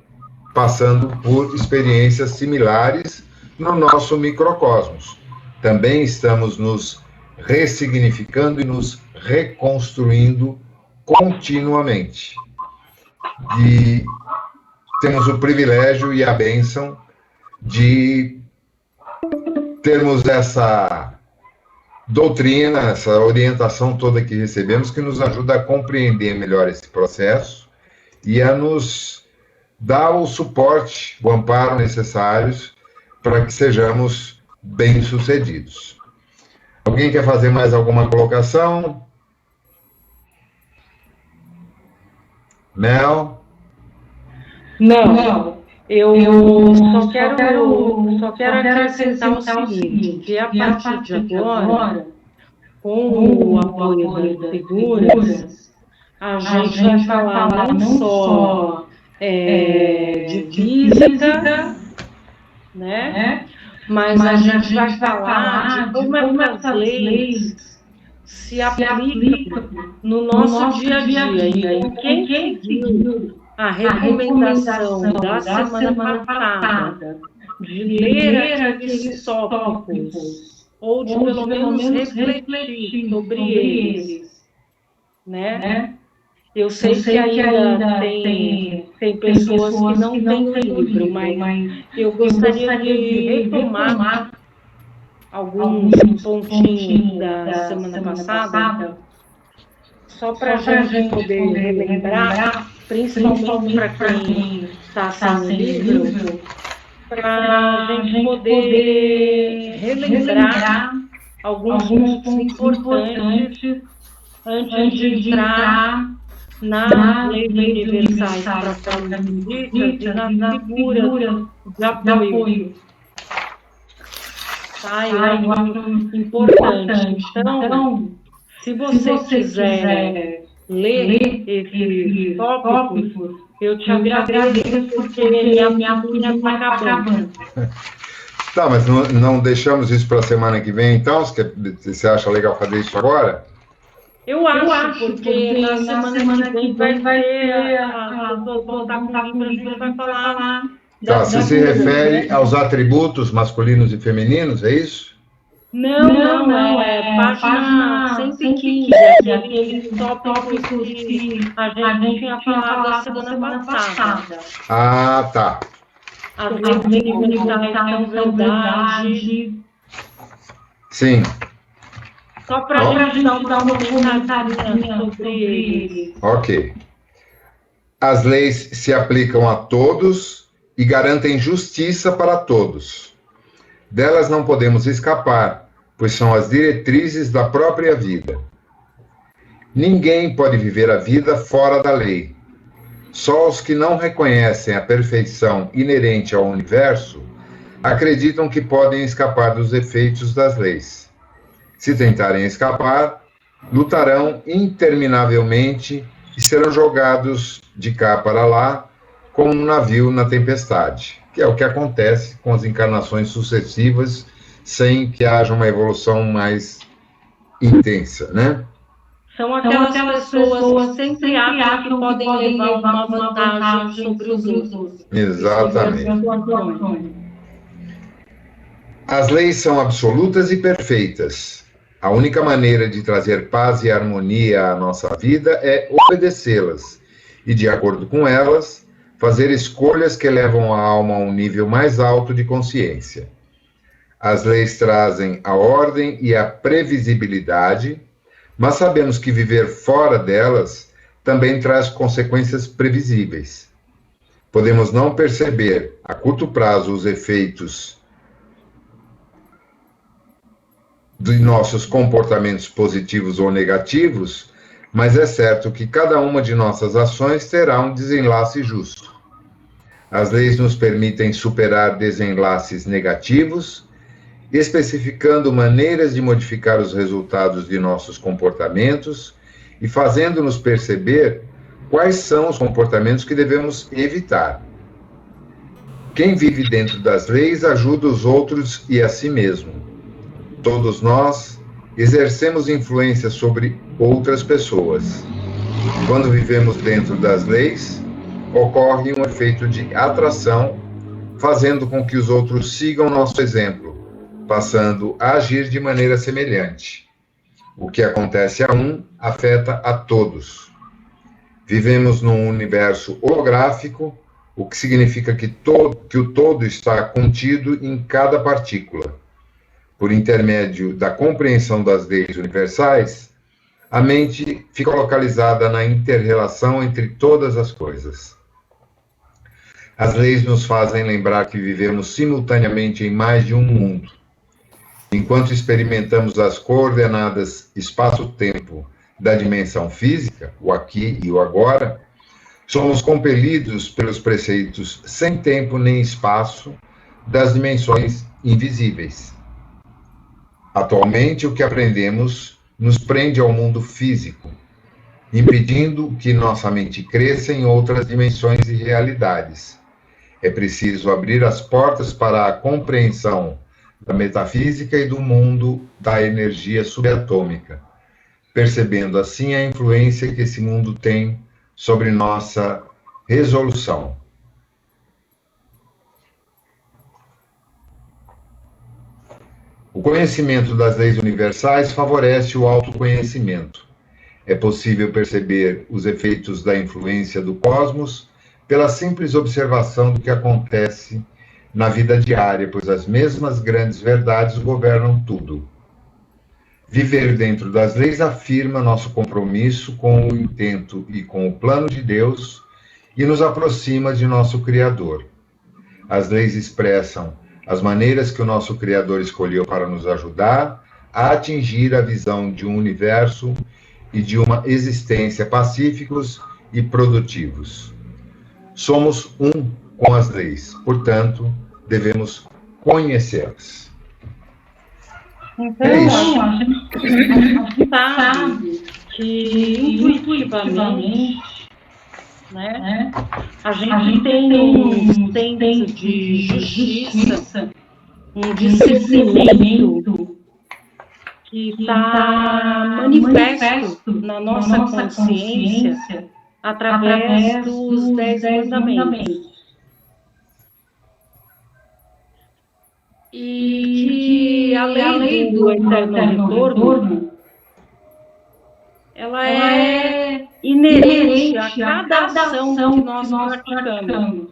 passando por experiências similares no nosso microcosmos. Também estamos nos ressignificando e nos reconstruindo continuamente. E temos o privilégio e a bênção de termos essa doutrina, essa orientação toda que recebemos, que nos ajuda a compreender melhor esse processo e a nos dar o suporte, o amparo necessários para que sejamos bem-sucedidos. Alguém quer fazer mais alguma colocação? Mel? Não. Eu só quero acrescentar o seguinte, que a partir de agora, com o apoio das figuras, a gente vai falar não só de física, né? Mas a gente vai falar de como essas leis se aplicam no nosso dia a dia. E quem seguiu a recomendação da semana passada de ler aqueles tópicos, ou de pelo menos refletir sobre eles, né? Eu sei que ainda tem pessoas que não têm o livro, mas eu gostaria de retomar alguns pontinhos da semana passada, só para a gente poder relembrar, principalmente para quem está sem o livro, para a gente poder relembrar alguns pontos importantes antes de entrar nas leis universais para formas jurídicas e na figura de apoio. Tá? Eu acho importante. Então, se você quiser ler esses tópicos, eu te agradeço, porque minha figura está acabando. Tá, mas não deixamos isso para a semana que vem, então? Você acha legal fazer isso agora? Eu acho, porque na semana que vem vai ter a pessoa voltar com o livro, a gente vai falar. Tá, você se refere aos atributos masculinos e femininos, é isso? Não, é página 115, aquele tópico que a gente tinha falado a semana passada. Ah, tá. As leis universais são verdade. Sim. Só para a gente dar uma comentadinha sobre eles. Ok. As leis se aplicam a todos e garantem justiça para todos. Delas não podemos escapar, pois são as diretrizes da própria vida. Ninguém pode viver a vida fora da lei. Só os que não reconhecem a perfeição inerente ao universo acreditam que podem escapar dos efeitos das leis. Se tentarem escapar, lutarão interminavelmente e serão jogados de cá para lá como um navio na tempestade, que é o que acontece com as encarnações sucessivas sem que haja uma evolução mais intensa, né? São aquelas pessoas que sempre acham que podem levar uma vantagem sobre os outros. Exatamente. As leis são absolutas e perfeitas. A única maneira de trazer paz e harmonia à nossa vida é obedecê-las e, de acordo com elas, fazer escolhas que levam a alma a um nível mais alto de consciência. As leis trazem a ordem e a previsibilidade, mas sabemos que viver fora delas também traz consequências previsíveis. Podemos não perceber a curto prazo os efeitos de nossos comportamentos positivos ou negativos, mas é certo que cada uma de nossas ações terá um desenlace justo. As leis nos permitem superar desenlaces negativos, especificando maneiras de modificar os resultados de nossos comportamentos e fazendo-nos perceber quais são os comportamentos que devemos evitar. Quem vive dentro das leis ajuda os outros e a si mesmo. Todos nós exercemos influência sobre outras pessoas. Quando vivemos dentro das leis, ocorre um efeito de atração, fazendo com que os outros sigam nosso exemplo, passando a agir de maneira semelhante. O que acontece a um afeta a todos. Vivemos num universo holográfico, o que significa que o todo está contido em cada partícula. Por intermédio da compreensão das leis universais, a mente fica localizada na inter-relação entre todas as coisas. As leis nos fazem lembrar que vivemos simultaneamente em mais de um mundo. Enquanto experimentamos as coordenadas espaço-tempo da dimensão física, o aqui e o agora, somos compelidos pelos preceitos sem tempo nem espaço das dimensões invisíveis. Atualmente, o que aprendemos nos prende ao mundo físico, impedindo que nossa mente cresça em outras dimensões e realidades. É preciso abrir as portas para a compreensão da metafísica e do mundo da energia subatômica, percebendo assim a influência que esse mundo tem sobre nossa resolução. O conhecimento das leis universais favorece o autoconhecimento. É possível perceber os efeitos da influência do cosmos pela simples observação do que acontece na vida diária, pois as mesmas grandes verdades governam tudo. Viver dentro das leis afirma nosso compromisso com o intento e com o plano de Deus e nos aproxima de nosso Criador. As leis expressam as maneiras que o nosso Criador escolheu para nos ajudar a atingir a visão de um universo e de uma existência pacíficos e produtivos. Somos um com as leis, portanto, devemos conhecê-las. Então, É isso. a gente sabe que intuitivamente, né, a gente tem um senso de justiça, um discernimento que está manifesto na nossa consciência através dos 10 mandamentos. E que a lei do eterno retorno, ela é inerente a cada ação que nós praticamos.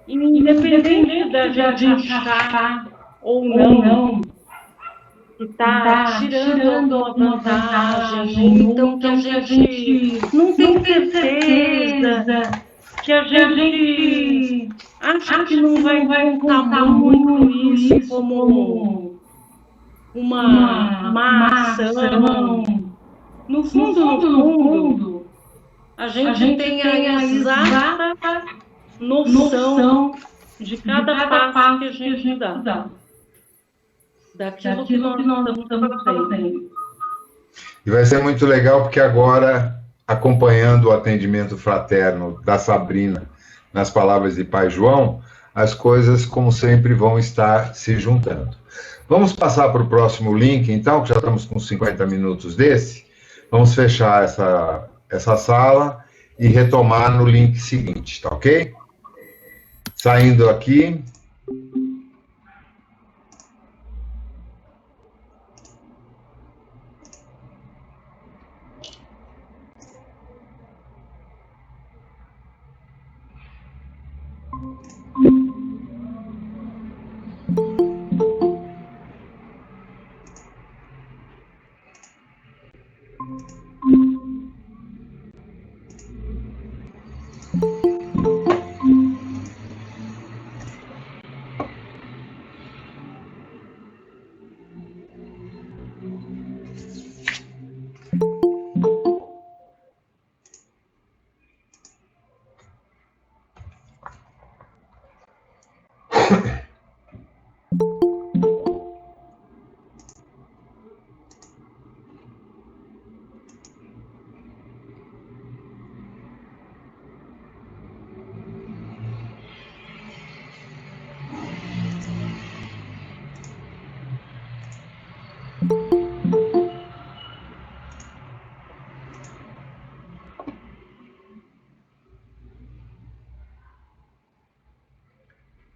Independente da gente achar ou não que está tirando alguma vantagem, ou então que a gente não tem certeza, que a gente acha que não vai contar muito isso como uma má ação. No fundo, a gente tem a exata noção de cada passo que a gente dá, daquilo que nós estamos fazendo. E vai ser muito legal porque agora, acompanhando o atendimento fraterno da Sabrina nas palavras de Pai João, as coisas, como sempre, vão estar se juntando. Vamos passar para o próximo link, então, que já estamos com 50 minutos desse. Vamos fechar essa sala e retomar no link seguinte, tá ok? Saindo aqui.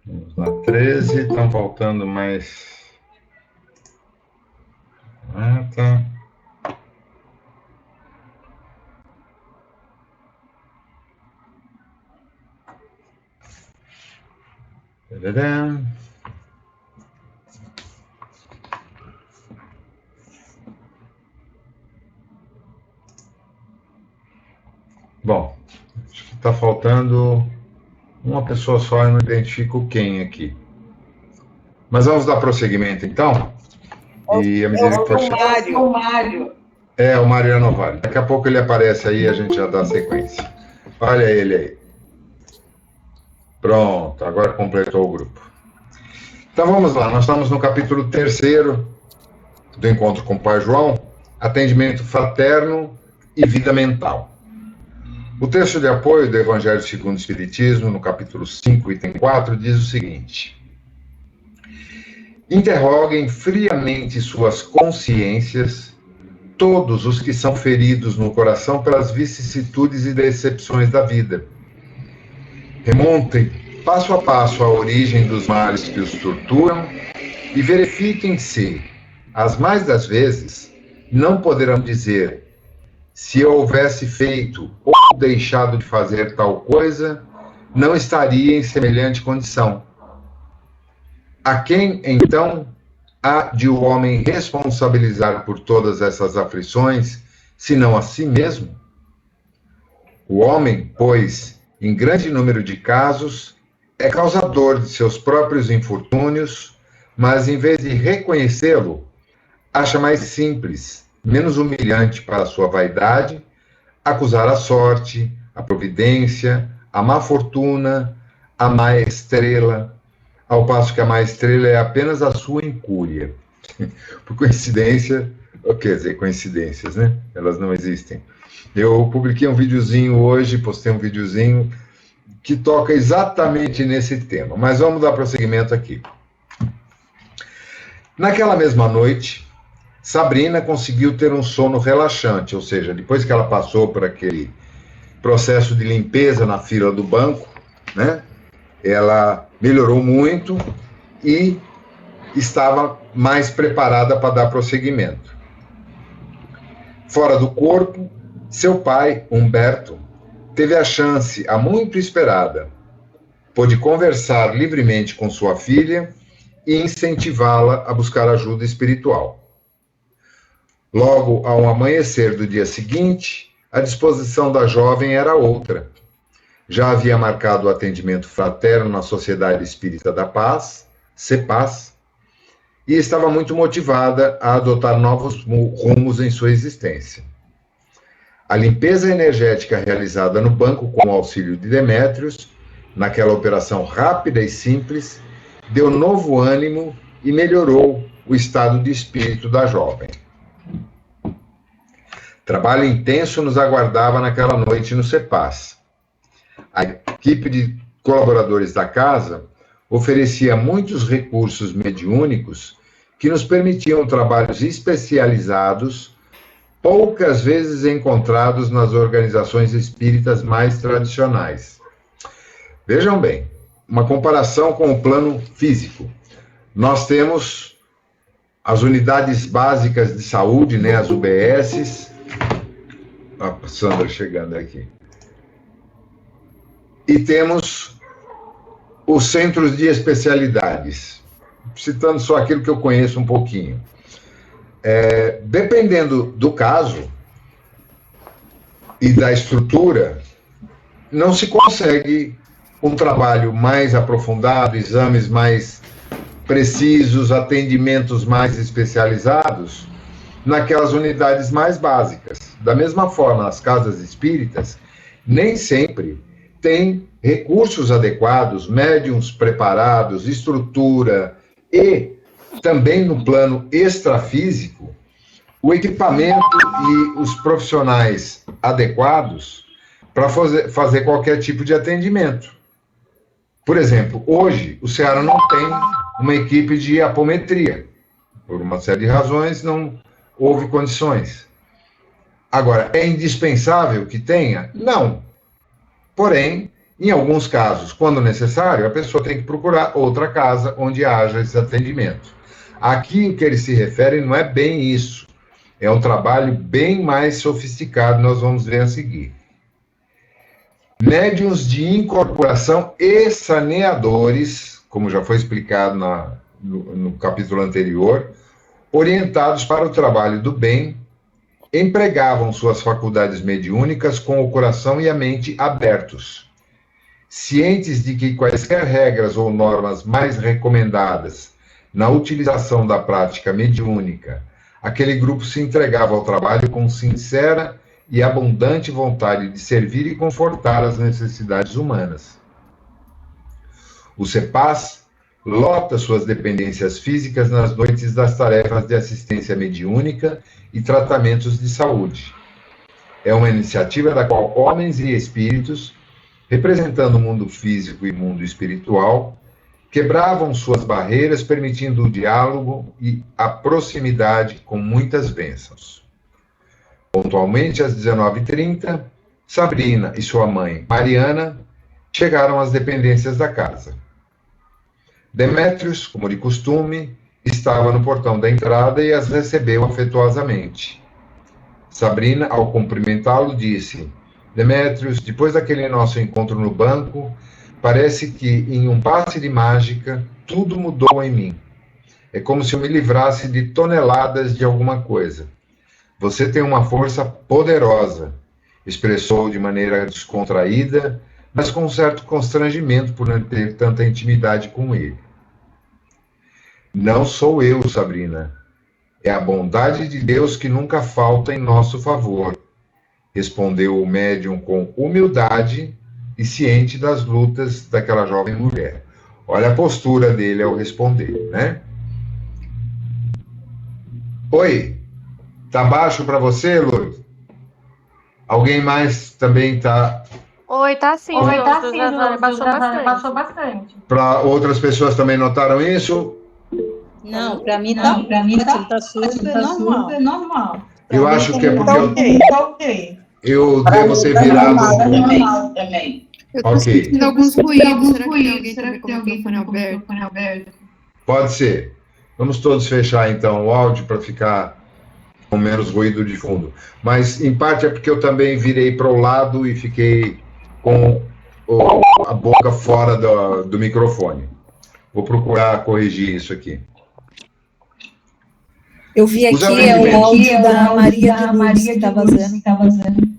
Vamos lá, 13, estão faltando mais... tá. Tadadam. Bom, acho que está faltando uma pessoa só, eu não identifico quem aqui. Mas vamos dar prosseguimento, então. E à medida que o Mário. É, o Mariano Vale. Daqui a pouco ele aparece aí e a gente já dá sequência. Olha ele aí. Pronto, agora completou o grupo. Então vamos lá, nós estamos no capítulo 3º do Encontro com o Pai João, atendimento fraterno e vida mental. O texto de apoio do Evangelho segundo o Espiritismo, no capítulo 5, item 4, diz o seguinte: interroguem friamente suas consciências todos os que são feridos no coração pelas vicissitudes e decepções da vida. Remontem passo a passo a origem dos males que os torturam e verifiquem se, as mais das vezes, não poderão dizer: se eu houvesse feito ou deixado de fazer tal coisa, não estaria em semelhante condição. A quem, então, há de o homem responsabilizar por todas essas aflições, senão a si mesmo? O homem, pois, em grande número de casos, é causador de seus próprios infortúnios, mas, em vez de reconhecê-lo, acha mais simples, menos humilhante para a sua vaidade, acusar a sorte, a providência, a má fortuna, a má estrela, ao passo que a má estrela é apenas a sua incúria. Por coincidência, quer dizer, coincidências, né? Elas não existem. Eu publiquei um videozinho hoje, postei um videozinho que toca exatamente nesse tema, mas vamos dar prosseguimento aqui. Naquela mesma noite, Sabrina conseguiu ter um sono relaxante, ou seja, depois que ela passou por aquele processo de limpeza na fila do banco, né? Ela melhorou muito e estava mais preparada para dar prosseguimento. Fora do corpo, seu pai, Humberto, teve a chance, há muito esperada, pôde conversar livremente com sua filha e incentivá-la a buscar ajuda espiritual. Logo ao amanhecer do dia seguinte, a disposição da jovem era outra. Já havia marcado o atendimento fraterno na Sociedade Espírita da Paz, CEPAS, e estava muito motivada a adotar novos rumos em sua existência. A limpeza energética realizada no banco com o auxílio de Demétrios, naquela operação rápida e simples, deu novo ânimo e melhorou o estado de espírito da jovem. Trabalho intenso nos aguardava naquela noite no CEPAS. A equipe de colaboradores da casa oferecia muitos recursos mediúnicos que nos permitiam trabalhos especializados, poucas vezes encontrados nas organizações espíritas mais tradicionais. Vejam bem, uma comparação com o plano físico. Nós temos as unidades básicas de saúde, né, as UBSs. A Sandra chegando aqui. E temos os centros de especialidades, citando só aquilo que eu conheço um pouquinho. Dependendo do caso e da estrutura, não se consegue um trabalho mais aprofundado, exames mais precisos, atendimentos mais especializados naquelas unidades mais básicas. Da mesma forma, as casas espíritas nem sempre têm recursos adequados, médiuns preparados, estrutura e também no plano extrafísico, o equipamento e os profissionais adequados para fazer qualquer tipo de atendimento. Por exemplo, hoje o Ceará não tem uma equipe de apometria. Por uma série de razões, não houve condições. Agora, é indispensável que tenha? Não. Porém, em alguns casos, quando necessário, a pessoa tem que procurar outra casa onde haja esse atendimento. Aqui, o que ele se refere não é bem isso. É um trabalho bem mais sofisticado, nós vamos ver a seguir. Médiuns de incorporação e saneadores, como já foi explicado no capítulo anterior, orientados para o trabalho do bem, empregavam suas faculdades mediúnicas com o coração e a mente abertos, cientes de que quaisquer regras ou normas mais recomendadas na utilização da prática mediúnica, aquele grupo se entregava ao trabalho com sincera e abundante vontade de servir e confortar as necessidades humanas. O CEPAS lota suas dependências físicas nas noites das tarefas de assistência mediúnica e tratamentos de saúde. É uma iniciativa da qual homens e espíritos, representando o mundo físico e mundo espiritual, quebravam suas barreiras, permitindo o diálogo e a proximidade com muitas bênçãos. Pontualmente, às 19h30, Sabrina e sua mãe, Mariana, chegaram às dependências da casa. Demétrios, como de costume, estava no portão da entrada e as recebeu afetuosamente. Sabrina, ao cumprimentá-lo, disse: Demétrios, depois daquele nosso encontro no banco, parece que, em um passe de mágica, tudo mudou em mim. É como se eu me livrasse de toneladas de alguma coisa. Você tem uma força poderosa, expressou de maneira descontraída, mas com um certo constrangimento por não ter tanta intimidade com ele. Não sou eu, Sabrina. É a bondade de Deus que nunca falta em nosso favor, respondeu o médium com humildade e ciente das lutas daquela jovem mulher. Olha a postura dele ao responder, né? Oi, tá baixo para você, Lourdes? Alguém mais também tá... Oi, tá sim. Oi, tá sim, baixou bastante. Para outras pessoas também notaram isso? Não, para mim tá super normal. Eu acho que é porque eu devo ter virado... Também. Eu tô Ok. sentindo alguns ruídos. Será que tem alguém com o microfone aberto? Pode ser. Vamos todos fechar, então, o áudio para ficar com menos ruído de fundo. Mas, em parte, é porque eu também virei para o lado e fiquei com a boca fora do microfone. Vou procurar corrigir isso aqui. Eu vi aqui o áudio da Maria de Lourdes que tá vazando.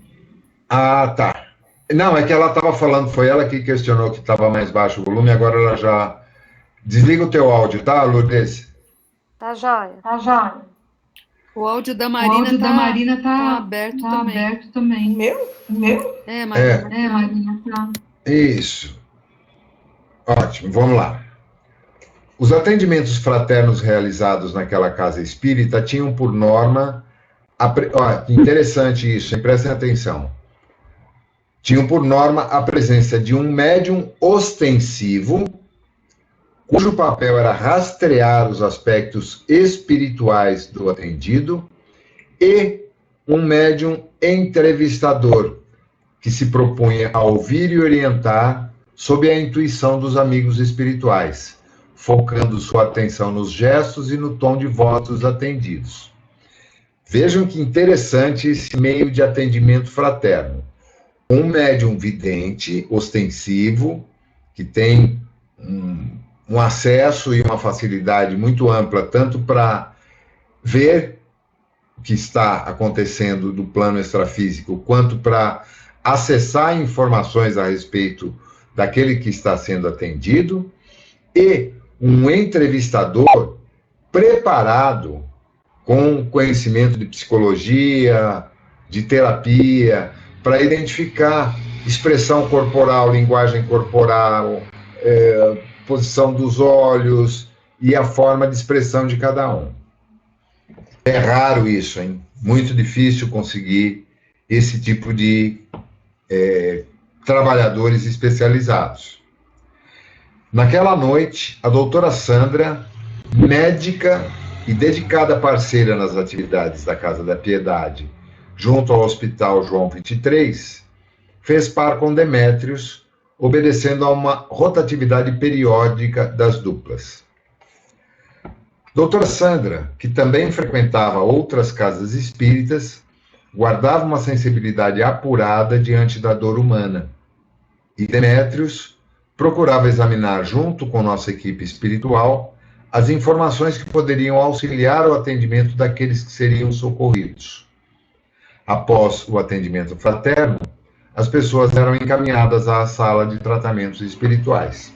Ah, tá. Não, é que ela estava falando, foi ela que questionou que estava mais baixo o volume, agora ela já... Desliga o teu áudio, tá, Lourdes? Tá jóia. O áudio da Marina tá aberto também. Meu? É, Marina. Marina, tá. Isso. Ótimo, vamos lá. Os atendimentos fraternos realizados naquela casa espírita tinham por norma... interessante isso, prestem atenção. Tinham por norma a presença de um médium ostensivo cujo papel era rastrear os aspectos espirituais do atendido, e um médium entrevistador, que se propunha a ouvir e orientar sob a intuição dos amigos espirituais, focando sua atenção nos gestos e no tom de voz dos atendidos. Vejam que interessante esse meio de atendimento fraterno. Um médium vidente, ostensivo, que tem um acesso e uma facilidade muito ampla, tanto para ver o que está acontecendo do plano extrafísico, quanto para acessar informações a respeito daquele que está sendo atendido, e um entrevistador preparado com conhecimento de psicologia, de terapia, para identificar expressão corporal, linguagem corporal, posição dos olhos e a forma de expressão de cada um. É raro isso, hein? Muito difícil conseguir esse tipo de trabalhadores especializados. Naquela noite, a doutora Sandra, médica e dedicada parceira nas atividades da Casa da Piedade, junto ao Hospital João 23, fez par com Demétrios, obedecendo a uma rotatividade periódica das duplas. Doutora Sandra, que também frequentava outras casas espíritas, guardava uma sensibilidade apurada diante da dor humana, e Demétrios procurava examinar, junto com nossa equipe espiritual, as informações que poderiam auxiliar o atendimento daqueles que seriam socorridos. Após o atendimento fraterno, as pessoas eram encaminhadas à sala de tratamentos espirituais.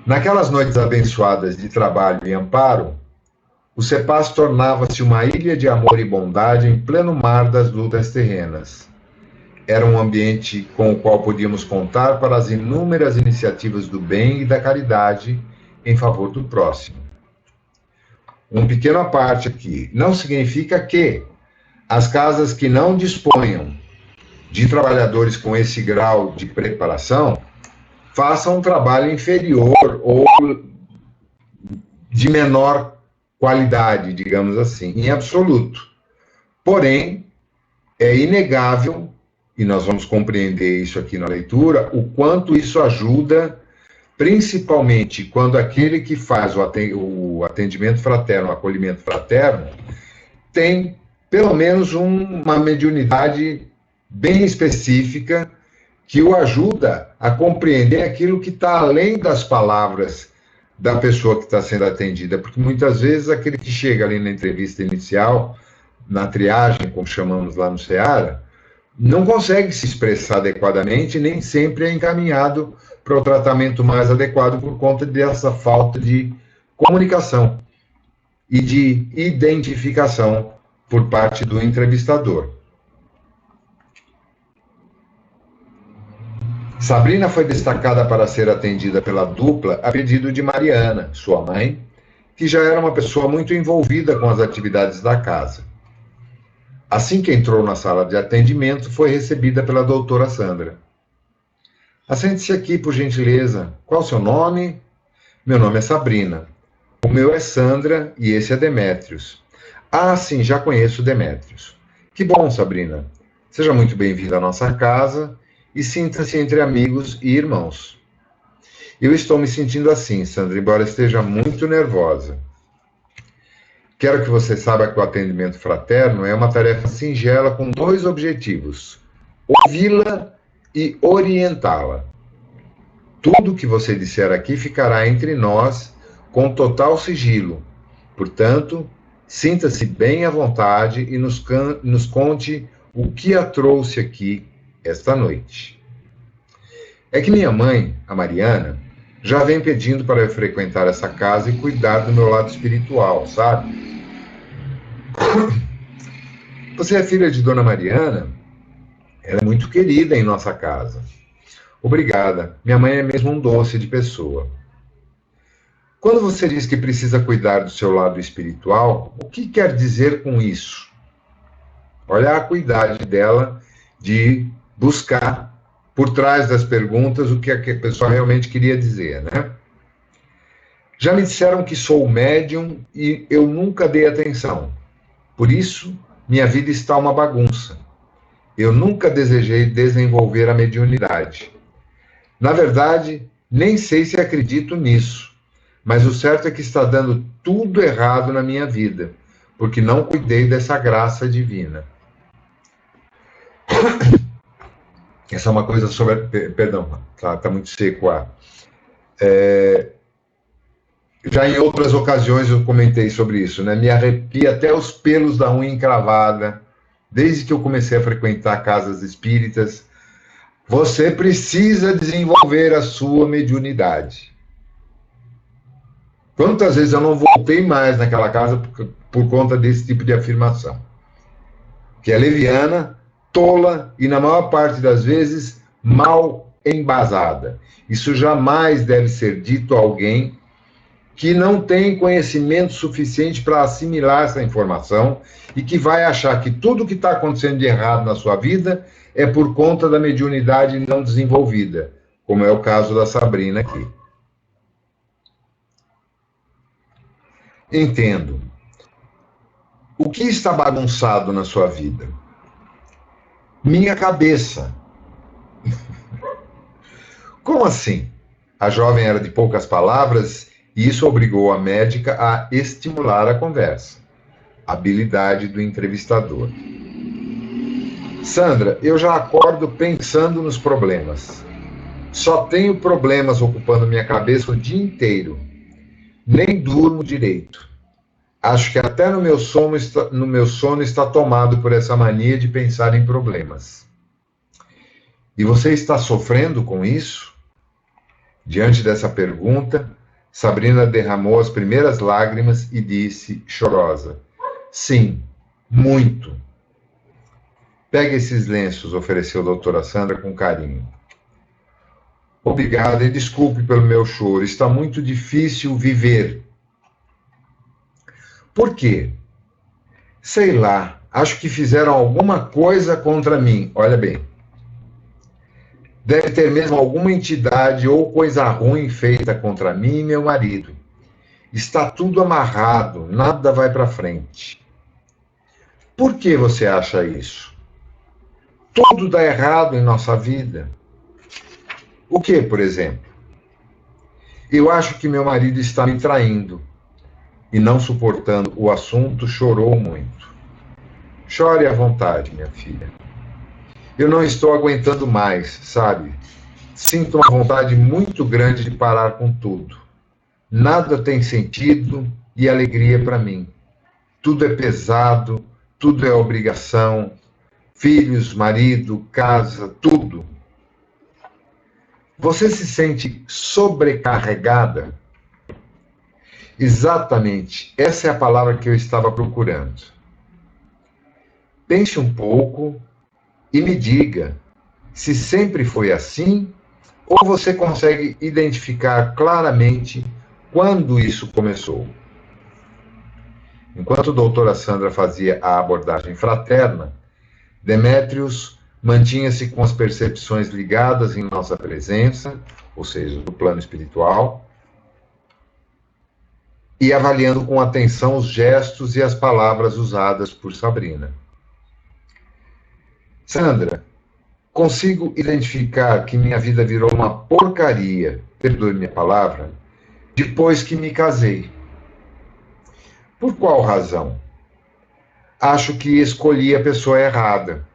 Naquelas noites abençoadas de trabalho e amparo, o CEPAS tornava-se uma ilha de amor e bondade em pleno mar das lutas terrenas. Era um ambiente com o qual podíamos contar para as inúmeras iniciativas do bem e da caridade em favor do próximo. Um pequeno à parte aqui. Não significa que as casas que não disponham de trabalhadores com esse grau de preparação façam um trabalho inferior ou de menor qualidade, digamos assim, em absoluto. Porém, é inegável, e nós vamos compreender isso aqui na leitura, o quanto isso ajuda, principalmente quando aquele que faz o atendimento fraterno, o acolhimento fraterno, tem pelo menos uma mediunidade bem específica que o ajuda a compreender aquilo que está além das palavras da pessoa que está sendo atendida, porque muitas vezes aquele que chega ali na entrevista inicial, na triagem, como chamamos lá no Ceará, não consegue se expressar adequadamente, nem sempre é encaminhado para o tratamento mais adequado por conta dessa falta de comunicação e de identificação por parte do entrevistador. Sabrina foi destacada para ser atendida pela dupla a pedido de Mariana, sua mãe, que já era uma pessoa muito envolvida com as atividades da casa. Assim que entrou na sala de atendimento, foi recebida pela doutora Sandra. Assente-se aqui, por gentileza. Qual o seu nome? Meu nome é Sabrina. O meu é Sandra e esse é Demétrios. Ah, sim, já conheço Demétrios. Que bom, Sabrina. Seja muito bem-vinda à nossa casa e sinta-se entre amigos e irmãos. Eu estou me sentindo assim, Sandra, embora esteja muito nervosa. Quero que você saiba que o atendimento fraterno é uma tarefa singela com dois objetivos: ouvi-la e orientá-la. Tudo o que você disser aqui ficará entre nós com total sigilo. Portanto, sinta-se bem à vontade e nos conte o que a trouxe aqui esta noite. É que minha mãe, a Mariana, já vem pedindo para eu frequentar essa casa e cuidar do meu lado espiritual, sabe? Você é filha de Dona Mariana? Ela é muito querida em nossa casa. Obrigada. Minha mãe é mesmo um doce de pessoa. Quando você diz que precisa cuidar do seu lado espiritual, o que quer dizer com isso? Olha a acuidade dela de buscar por trás das perguntas o que a pessoa realmente queria dizer, né? Já me disseram que sou médium e eu nunca dei atenção. Por isso, minha vida está uma bagunça. Eu nunca desejei desenvolver a mediunidade. Na verdade, nem sei se acredito nisso, mas o certo é que está dando tudo errado na minha vida, porque não cuidei dessa graça divina. Essa é uma coisa sobre... Perdão, tá muito seco o ar. Já em outras ocasiões eu comentei sobre isso, né? Me arrepia até os pelos da unha encravada, desde que eu comecei a frequentar casas espíritas. Você precisa desenvolver a sua mediunidade. Quantas vezes eu não voltei mais naquela casa por conta desse tipo de afirmação? Que é leviana, tola e, na maior parte das vezes, mal embasada. Isso jamais deve ser dito a alguém que não tem conhecimento suficiente para assimilar essa informação e que vai achar que tudo que está acontecendo de errado na sua vida é por conta da mediunidade não desenvolvida, como é o caso da Sabrina aqui. Entendo. O que está bagunçado na sua vida? Minha cabeça. Como assim? A jovem era de poucas palavras e isso obrigou a médica a estimular a conversa. Habilidade do entrevistador. Sandra, eu já acordo pensando nos problemas. Só tenho problemas ocupando minha cabeça o dia inteiro. Nem durmo direito. Acho que até no meu sono está tomado por essa mania de pensar em problemas. E você está sofrendo com isso? Diante dessa pergunta, Sabrina derramou as primeiras lágrimas e disse, chorosa, sim, muito. Pegue esses lenços, ofereceu a doutora Sandra com carinho. Obrigada e desculpe pelo meu choro, está muito difícil viver. Por quê? Sei lá, acho que fizeram alguma coisa contra mim, olha bem. Deve ter mesmo alguma entidade ou coisa ruim feita contra mim e meu marido. Está tudo amarrado, nada vai para frente. Por que você acha isso? Tudo dá errado em nossa vida. O que, por exemplo? Eu acho que meu marido está me traindo. E não suportando o assunto, chorou muito. Chore à vontade, minha filha. Eu não estou aguentando mais, sabe? Sinto uma vontade muito grande de parar com tudo. Nada tem sentido e alegria para mim. Tudo é pesado, tudo é obrigação. Filhos, marido, casa, tudo. Você se sente sobrecarregada? Exatamente, essa é a palavra que eu estava procurando. Pense um pouco e me diga se sempre foi assim ou você consegue identificar claramente quando isso começou. Enquanto a doutora Sandra fazia a abordagem fraterna, Demétrios mantinha-se com as percepções ligadas em nossa presença, ou seja, do plano espiritual, e avaliando com atenção os gestos e as palavras usadas por Sabrina. Sandra, consigo identificar que minha vida virou uma porcaria, perdoe minha palavra, depois que me casei. Por qual razão? Acho que escolhi a pessoa errada.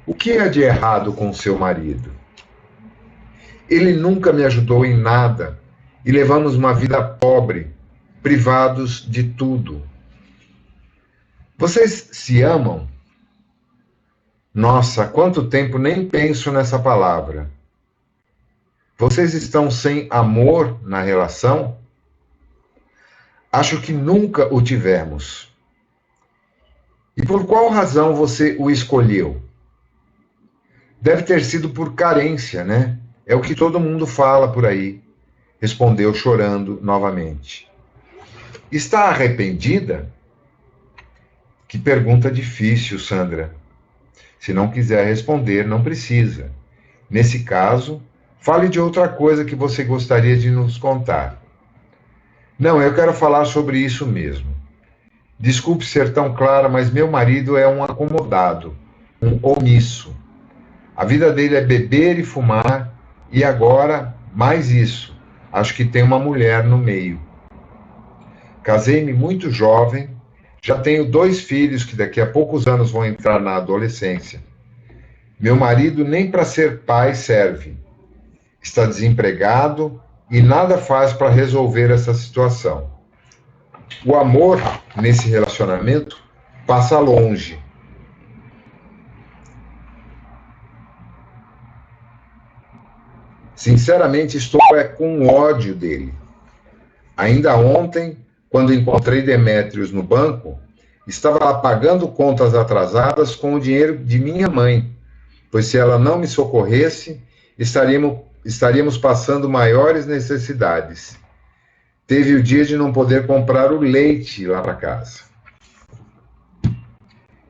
O que há de errado com seu marido? Ele nunca me ajudou em nada e levamos uma vida pobre, privados de tudo. Vocês se amam? Nossa, há quanto tempo nem penso nessa palavra. Vocês estão sem amor na relação? Acho que nunca o tivemos. E por qual razão você o escolheu? Deve ter sido por carência, né? É o que todo mundo fala por aí. Respondeu chorando novamente. Está arrependida? Que pergunta difícil, Sandra. Se não quiser responder, não precisa. Nesse caso, fale de outra coisa que você gostaria de nos contar. Não, eu quero falar sobre isso mesmo. Desculpe ser tão clara, mas meu marido é um acomodado, um omisso. A vida dele é beber e fumar, e agora, mais isso. Acho que tem uma mulher no meio. Casei-me muito jovem, já tenho 2 filhos que daqui a poucos anos vão entrar na adolescência. Meu marido nem para ser pai serve. Está desempregado e nada faz para resolver essa situação. O amor nesse relacionamento passa longe. Sinceramente, estou com ódio dele. Ainda ontem, quando encontrei Demétrios no banco, estava lá pagando contas atrasadas com o dinheiro de minha mãe, pois se ela não me socorresse, estaríamos passando maiores necessidades. Teve o dia de não poder comprar o leite lá para casa.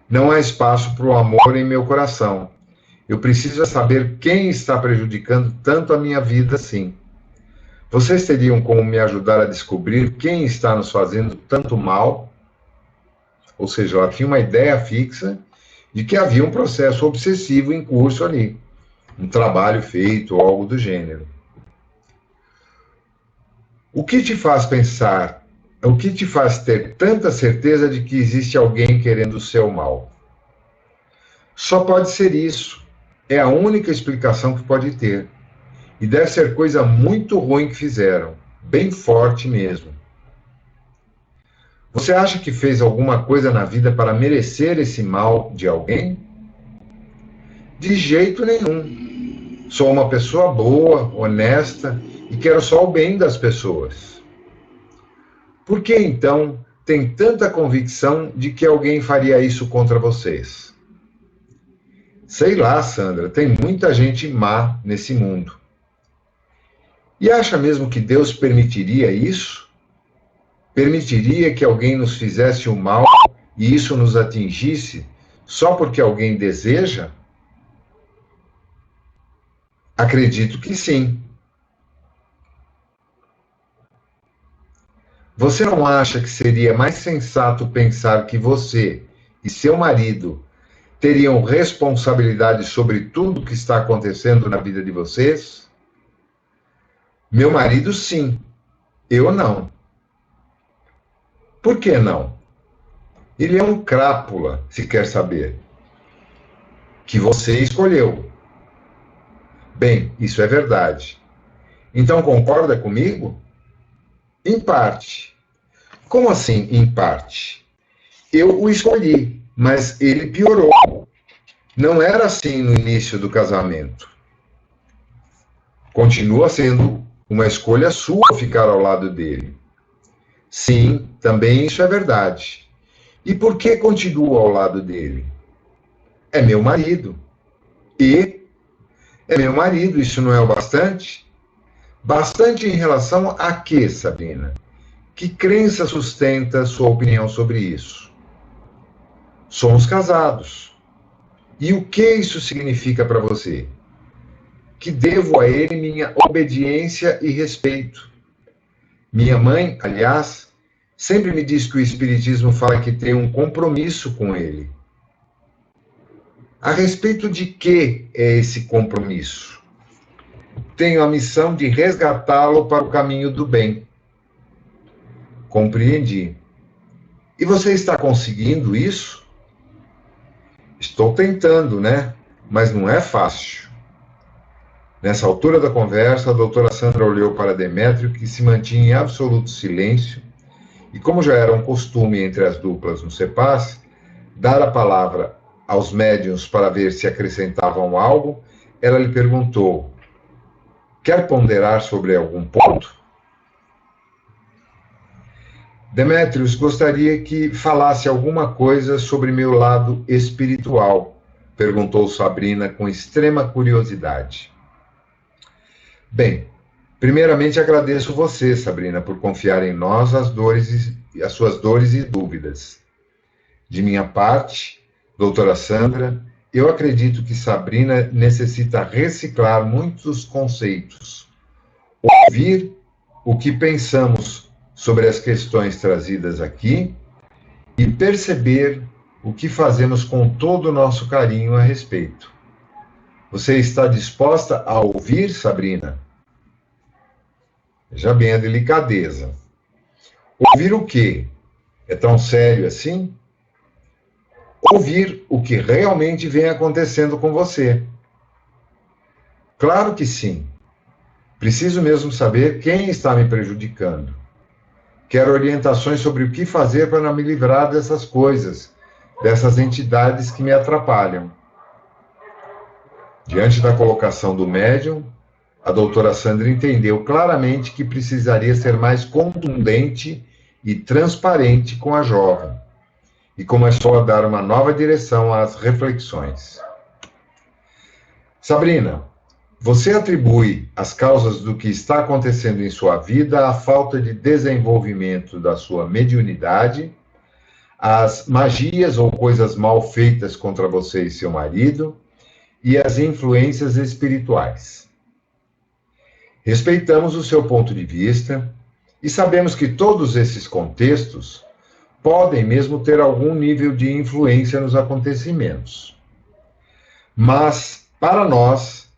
Não há espaço para o amor em meu coração. Eu preciso saber quem está prejudicando tanto a minha vida assim. Vocês teriam como me ajudar a descobrir quem está nos fazendo tanto mal? Ou seja, ela tinha uma ideia fixa de que havia um processo obsessivo em curso ali, um trabalho feito ou algo do gênero. O que te faz pensar, o que te faz ter tanta certeza de que existe alguém querendo o seu mal? Só pode ser isso. É a única explicação que pode ter. E deve ser coisa muito ruim que fizeram, bem forte mesmo. Você acha que fez alguma coisa na vida para merecer esse mal de alguém? De jeito nenhum. Sou uma pessoa boa, honesta e quero só o bem das pessoas. Por que então tem tanta convicção de que alguém faria isso contra vocês? Sei lá, Sandra, tem muita gente má nesse mundo. E acha mesmo que Deus permitiria isso? Permitiria que alguém nos fizesse o mal e isso nos atingisse só porque alguém deseja? Acredito que sim. Você não acha que seria mais sensato pensar que você e seu marido teriam responsabilidade sobre tudo que está acontecendo na vida de vocês? Meu marido, sim. Eu não. Por que não? Ele é um crápula, se quer saber. Que você escolheu. Bem, isso é verdade. Então concorda comigo? Em parte. Como assim, em parte? Eu o escolhi, mas ele piorou. Não era assim no início do casamento. Continua sendo uma escolha sua ficar ao lado dele. Sim, também isso é verdade. E por que continua ao lado dele? É meu marido. E é meu marido, isso não é o bastante? Bastante em relação a quê, Sabrina? Que crença sustenta sua opinião sobre isso? Somos casados. E o que isso significa para você? Que devo a ele minha obediência e respeito. Minha mãe, aliás, sempre me diz que o Espiritismo fala que tem um compromisso com ele. A respeito de que é esse compromisso? Tenho a missão de resgatá-lo para o caminho do bem. Compreendi. E você está conseguindo isso? Estou tentando, né? Mas não é fácil. Nessa altura da conversa, a doutora Sandra olhou para Demétrio, que se mantinha em absoluto silêncio, e como já era um costume entre as duplas no CEPAS, dar a palavra aos médiuns para ver se acrescentavam algo, ela lhe perguntou: quer ponderar sobre algum ponto? Demétrios, gostaria que falasse alguma coisa sobre meu lado espiritual, perguntou Sabrina com extrema curiosidade. Bem, primeiramente agradeço você, Sabrina, por confiar em nós as suas dores e dúvidas. De minha parte, doutora Sandra, eu acredito que Sabrina necessita reciclar muitos conceitos, ouvir o que pensamos sobre as questões trazidas aqui e perceber o que fazemos com todo o nosso carinho a respeito. Você está disposta a ouvir, Sabrina? Veja bem a delicadeza. Ouvir o quê? É tão sério assim? Ouvir o que realmente vem acontecendo com você. Claro que sim. Preciso mesmo saber quem está me prejudicando. Quero orientações sobre o que fazer para me livrar dessas coisas, dessas entidades que me atrapalham. Diante da colocação do médium, a doutora Sandra entendeu claramente que precisaria ser mais contundente e transparente com a jovem, e começou a dar uma nova direção às reflexões. Sabrina, você atribui as causas do que está acontecendo em sua vida à falta de desenvolvimento da sua mediunidade, às magias ou coisas mal feitas contra você e seu marido, e às influências espirituais. Respeitamos o seu ponto de vista e sabemos que todos esses contextos podem mesmo ter algum nível de influência nos acontecimentos. Mas, para nós,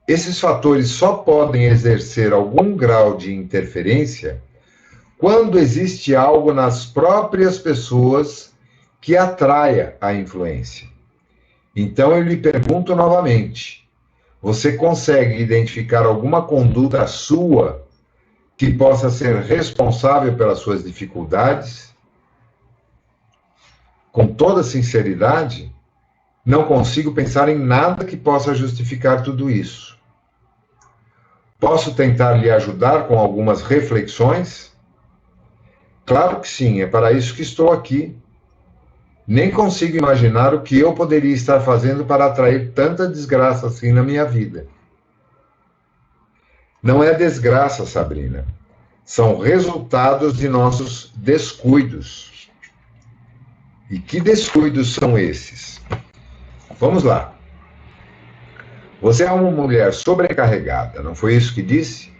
esses fatores só podem exercer algum grau de interferência quando existe algo nas próprias pessoas que atraia a influência. Então eu lhe pergunto novamente, você consegue identificar alguma conduta sua que possa ser responsável pelas suas dificuldades? Com toda sinceridade, não consigo pensar em nada que possa justificar tudo isso. Posso tentar lhe ajudar com algumas reflexões? Claro que sim, é para isso que estou aqui. Nem consigo imaginar o que eu poderia estar fazendo para atrair tanta desgraça assim na minha vida. Não é desgraça, Sabrina. São resultados de nossos descuidos. E que descuidos são esses? Vamos lá. Você é uma mulher sobrecarregada, não foi isso que disse?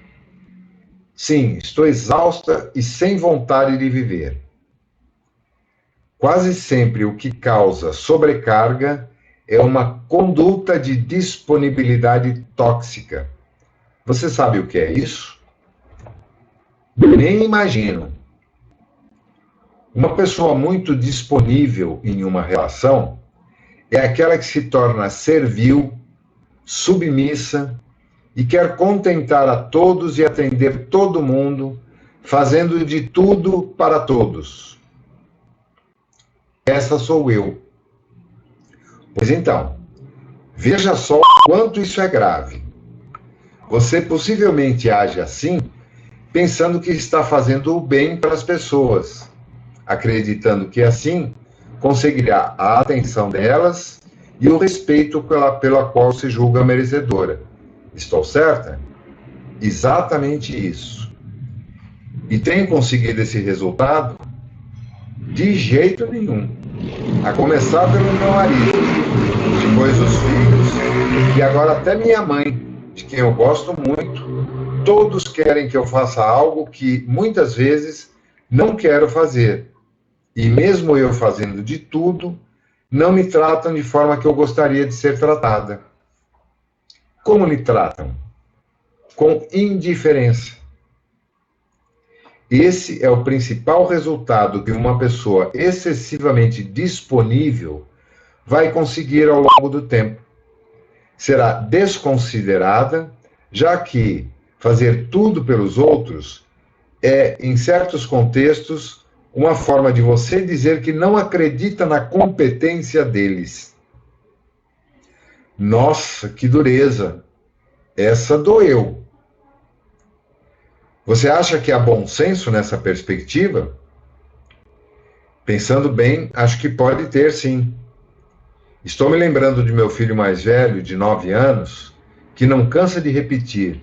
Sim, estou exausta e sem vontade de viver. Quase sempre o que causa sobrecarga é uma conduta de disponibilidade tóxica. Você sabe o que é isso? Nem imagino. Uma pessoa muito disponível em uma relação é aquela que se torna servil, submissa e quer contentar a todos e atender todo mundo, fazendo de tudo para todos. Essa sou eu. Pois então, veja só o quanto isso é grave. Você possivelmente age assim, pensando que está fazendo o bem para as pessoas, acreditando que assim conseguirá a atenção delas e o respeito pela qual se julga merecedora. Estou certa? Exatamente isso. E tem conseguido esse resultado? De jeito nenhum. A começar pelo meu marido, depois os filhos, e agora até minha mãe, de quem eu gosto muito. Todos querem que eu faça algo que, muitas vezes, não quero fazer. E mesmo eu fazendo de tudo, não me tratam de forma que eu gostaria de ser tratada. Como me tratam? Com indiferença. Esse é o principal resultado que uma pessoa excessivamente disponível vai conseguir ao longo do tempo. Será desconsiderada, já que fazer tudo pelos outros é, em certos contextos, uma forma de você dizer que não acredita na competência deles. Nossa, que dureza! Essa doeu. Você acha que há bom senso nessa perspectiva? Pensando bem, acho que pode ter, sim. Estou me lembrando de meu filho mais velho, de 9 anos, que não cansa de repetir: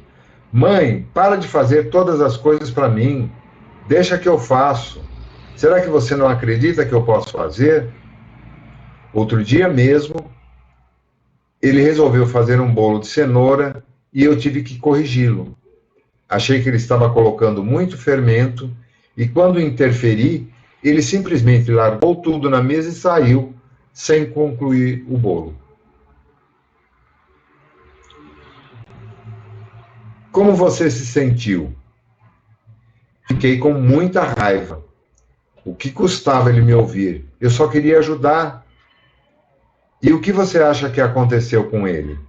mãe, para de fazer todas as coisas para mim, deixa que eu faço. Será que você não acredita que eu posso fazer? Outro dia mesmo, ele resolveu fazer um bolo de cenoura e eu tive que corrigi-lo. Achei que ele estava colocando muito fermento e quando interferi, ele simplesmente largou tudo na mesa e saiu sem concluir o bolo. Como você se sentiu? Fiquei com muita raiva. O que custava ele me ouvir? Eu só queria ajudar. E o que você acha que aconteceu com ele?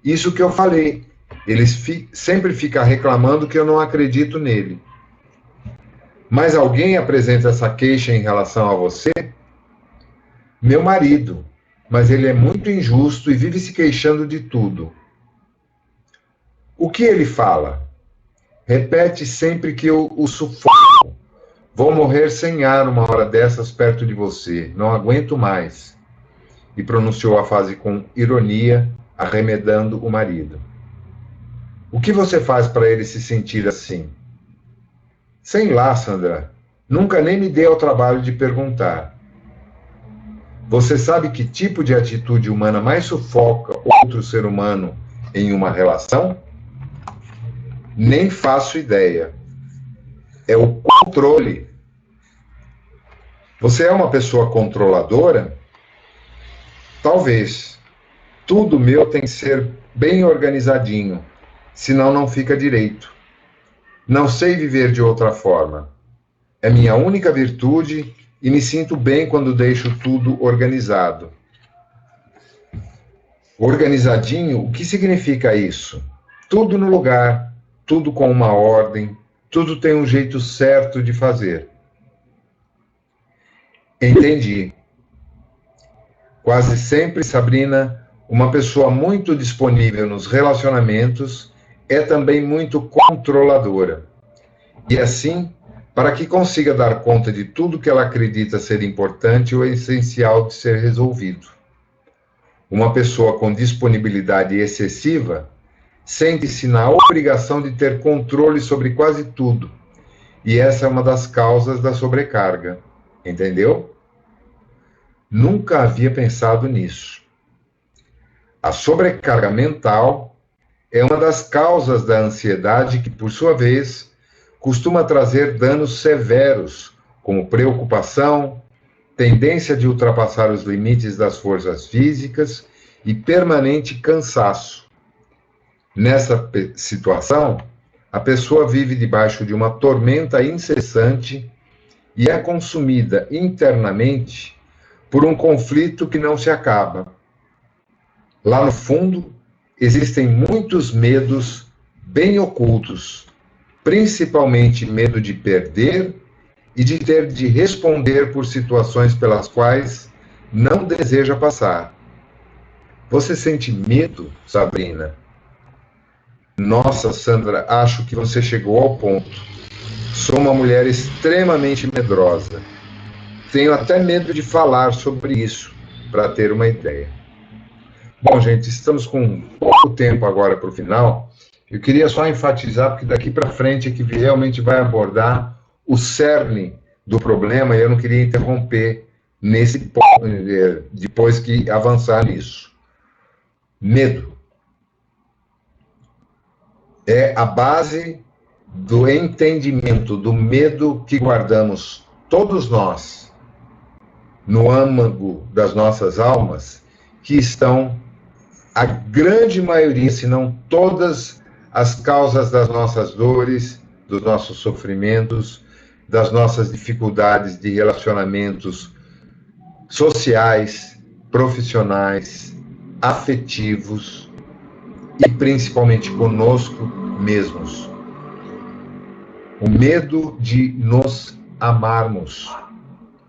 Isso que eu falei. Ele sempre fica reclamando que eu não acredito nele. Mas alguém apresenta essa queixa em relação a você? Meu marido. Mas ele é muito injusto e vive se queixando de tudo. O que ele fala? Repete sempre que eu o sufoco. Vou morrer sem ar uma hora dessas perto de você. Não aguento mais. E pronunciou a frase com ironia, arremedando o marido. O que você faz para ele se sentir assim? Sei lá, Sandra. Nunca nem me dei ao trabalho de perguntar. Você sabe que tipo de atitude humana mais sufoca outro ser humano em uma relação? Nem faço ideia. É o controle. Você é uma pessoa controladora? Talvez. Tudo meu tem que ser bem organizadinho, senão não fica direito. Não sei viver de outra forma. É minha única virtude e me sinto bem quando deixo tudo organizado. Organizadinho, o que significa isso? Tudo no lugar, tudo com uma ordem, tudo tem um jeito certo de fazer. Entendi. Quase sempre, Sabrina, uma pessoa muito disponível nos relacionamentos é também muito controladora. E assim, para que consiga dar conta de tudo que ela acredita ser importante ou essencial de ser resolvido. Uma pessoa com disponibilidade excessiva sente-se na obrigação de ter controle sobre quase tudo. E essa é uma das causas da sobrecarga. Entendeu? Nunca havia pensado nisso. A sobrecarga mental é uma das causas da ansiedade que, por sua vez, costuma trazer danos severos, como preocupação, tendência de ultrapassar os limites das forças físicas e permanente cansaço. Nessa situação, a pessoa vive debaixo de uma tormenta incessante e é consumida internamente por um conflito que não se acaba. Lá no fundo, existem muitos medos bem ocultos, principalmente medo de perder e de ter de responder por situações pelas quais não deseja passar. Você sente medo, Sabrina? Nossa, Sandra, acho que você chegou ao ponto. Sou uma mulher extremamente medrosa. Tenho até medo de falar sobre isso, para ter uma ideia. Bom, gente, estamos com pouco tempo agora para o final. Eu queria só enfatizar, porque daqui para frente é que realmente vai abordar o cerne do problema, e eu não queria interromper nesse ponto, depois que avançar nisso. Medo. É a base do entendimento do medo que guardamos todos nós no âmago das nossas almas, que estão a grande maioria, se não todas, as causas das nossas dores, dos nossos sofrimentos, das nossas dificuldades de relacionamentos sociais, profissionais, afetivos e principalmente conosco mesmos. O medo de nos amarmos,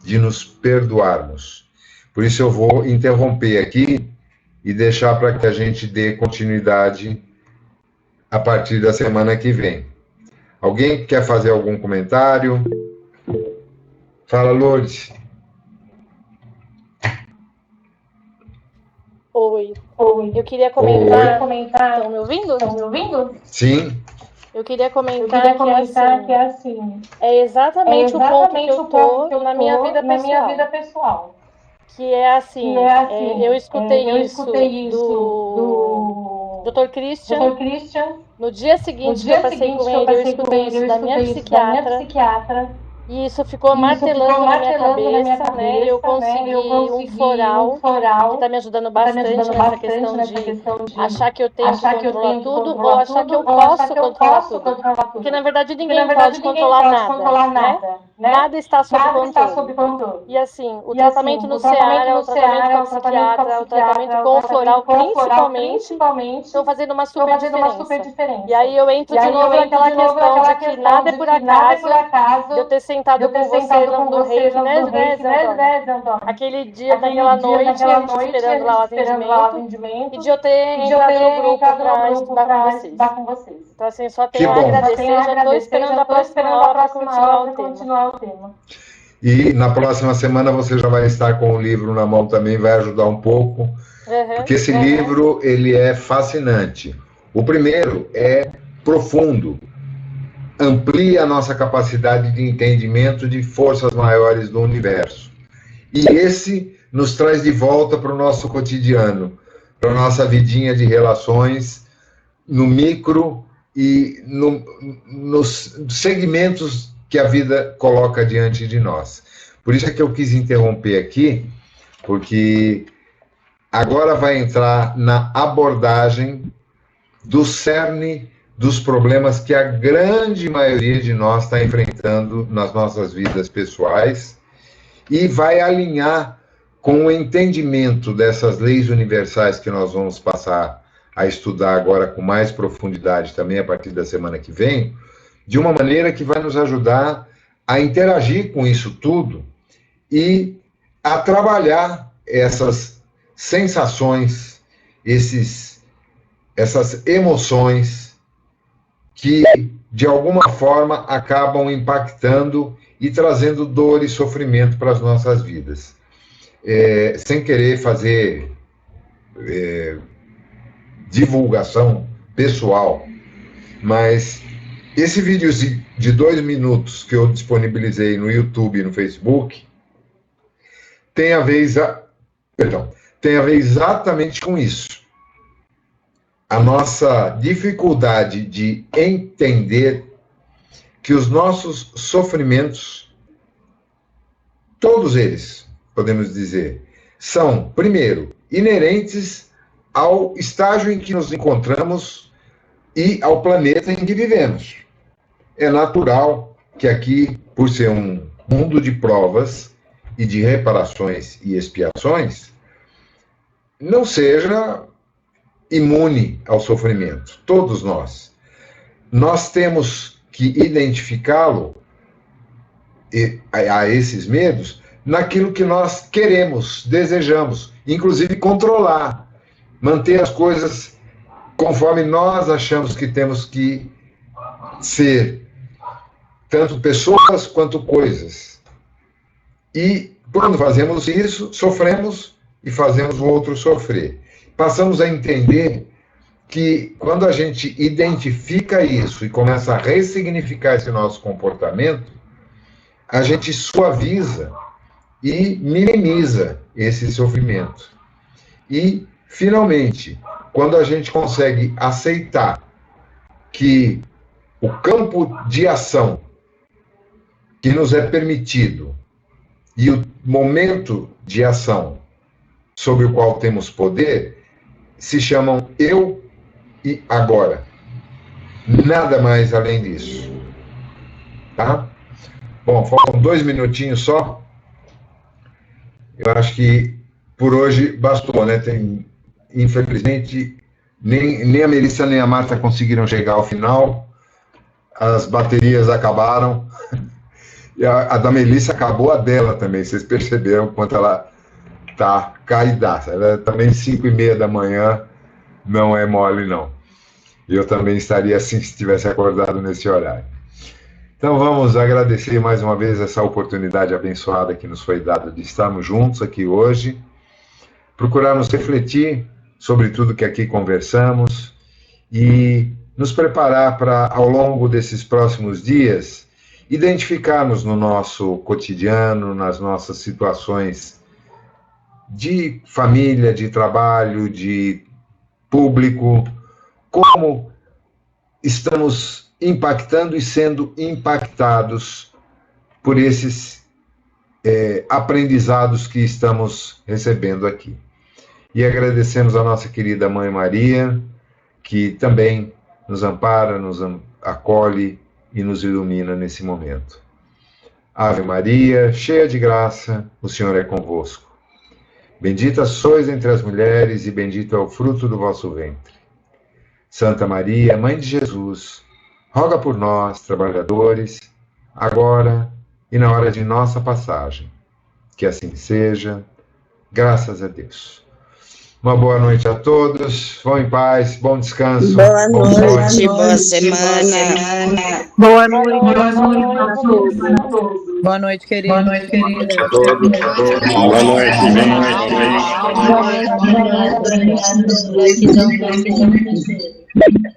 de nos perdoarmos. Por isso eu vou interromper aqui e deixar para que a gente dê continuidade a partir da semana que vem. Alguém quer fazer algum comentário? Fala, Lourdes. Oi. Eu queria comentar. Estão me ouvindo? Sim. Eu queria comentar que é assim. É exatamente o ponto que eu tô na minha vida pessoal. que é assim, eu escutei isso do Dr. Christian. No dia seguinte que eu passei com ele, eu escutei isso da minha psiquiatra. E isso ficou martelando na minha cabeça, né? Eu consegui um floral que está me ajudando bastante nessa questão de achar que eu tenho que controlar tudo ou achar que eu posso controlar tudo. Porque, na verdade, ninguém pode controlar nada, né? Nada está sob controle. E, assim, o tratamento no Seara, o tratamento com a psiquiatra, o tratamento com o floral, principalmente, estão fazendo uma super diferença. E aí eu entro de novo naquela questão de que nada é por acaso, de eu ter sentado com você do reiki, né, Antônio? Aquele dia, naquela noite, a gente esperando lá o atendimento, e de eu ter entrado no grupo para estudar com vocês. Então, assim, só tenho a agradecer, já estou esperando a próxima aula para continuar o tema. E na próxima semana você já vai estar com o livro na mão também, vai ajudar um pouco, porque esse livro, ele é fascinante. O primeiro é profundo, amplia a nossa capacidade de entendimento de forças maiores do universo. E esse nos traz de volta para o nosso cotidiano, para a nossa vidinha de relações, no micro e nos segmentos que a vida coloca diante de nós. Por isso é que eu quis interromper aqui, porque agora vai entrar na abordagem do cerne dos problemas que a grande maioria de nós está enfrentando nas nossas vidas pessoais e vai alinhar com o entendimento dessas leis universais que nós vamos passar a estudar agora com mais profundidade também a partir da semana que vem, de uma maneira que vai nos ajudar a interagir com isso tudo e a trabalhar essas sensações, essas emoções que, de alguma forma, acabam impactando e trazendo dor e sofrimento para as nossas vidas. Sem querer fazer divulgação pessoal, mas esse vídeo de 2 minutos que eu disponibilizei no YouTube e no Facebook tem a ver exatamente com isso. A nossa dificuldade de entender que os nossos sofrimentos, todos eles, podemos dizer, são, primeiro, inerentes ao estágio em que nos encontramos e ao planeta em que vivemos. É natural que aqui, por ser um mundo de provas e de reparações e expiações, não seja imune ao sofrimento. Todos nós. Nós temos que identificá-lo, a esses medos, naquilo que nós queremos, desejamos, inclusive controlar, manter as coisas conforme nós achamos que temos que ser, tanto pessoas quanto coisas. E quando fazemos isso, sofremos e fazemos o outro sofrer. Passamos a entender que quando a gente identifica isso e começa a ressignificar esse nosso comportamento, a gente suaviza e minimiza esse sofrimento. E, finalmente, quando a gente consegue aceitar que o campo de ação que nos é permitido e o momento de ação sobre o qual temos poder se chamam eu e agora. Nada mais além disso. Tá? Bom, faltam 2 minutinhos só. Eu acho que por hoje bastou, né? Infelizmente, nem a Melissa nem a Marta conseguiram chegar ao final. As baterias acabaram. E a da Melissa acabou, a dela também. Vocês perceberam quanto ela tá caidaça. Ela também 5:30 da manhã, não é mole, não. Eu também estaria assim se tivesse acordado nesse horário. Então vamos agradecer mais uma vez essa oportunidade abençoada que nos foi dada de estarmos juntos aqui hoje, procurarmos refletir sobre tudo que aqui conversamos e nos preparar para, ao longo desses próximos dias, identificarmos no nosso cotidiano, nas nossas situações de família, de trabalho, de público, como estamos impactando e sendo impactados por esses aprendizados que estamos recebendo aqui. E agradecemos a nossa querida Mãe Maria, que também nos ampara, nos acolhe e nos ilumina nesse momento. Ave Maria, cheia de graça, o Senhor é convosco. Bendita sois entre as mulheres e bendito é o fruto do vosso ventre. Santa Maria, Mãe de Jesus, roga por nós, trabalhadores, agora e na hora de nossa passagem. Que assim seja, graças a Deus. Uma boa noite a todos, vão em paz, bom descanso. Boa noite, boa semana. Boa noite a todos. Boa noite, querido. Boa noite, querida. Boa noite, Boa noite.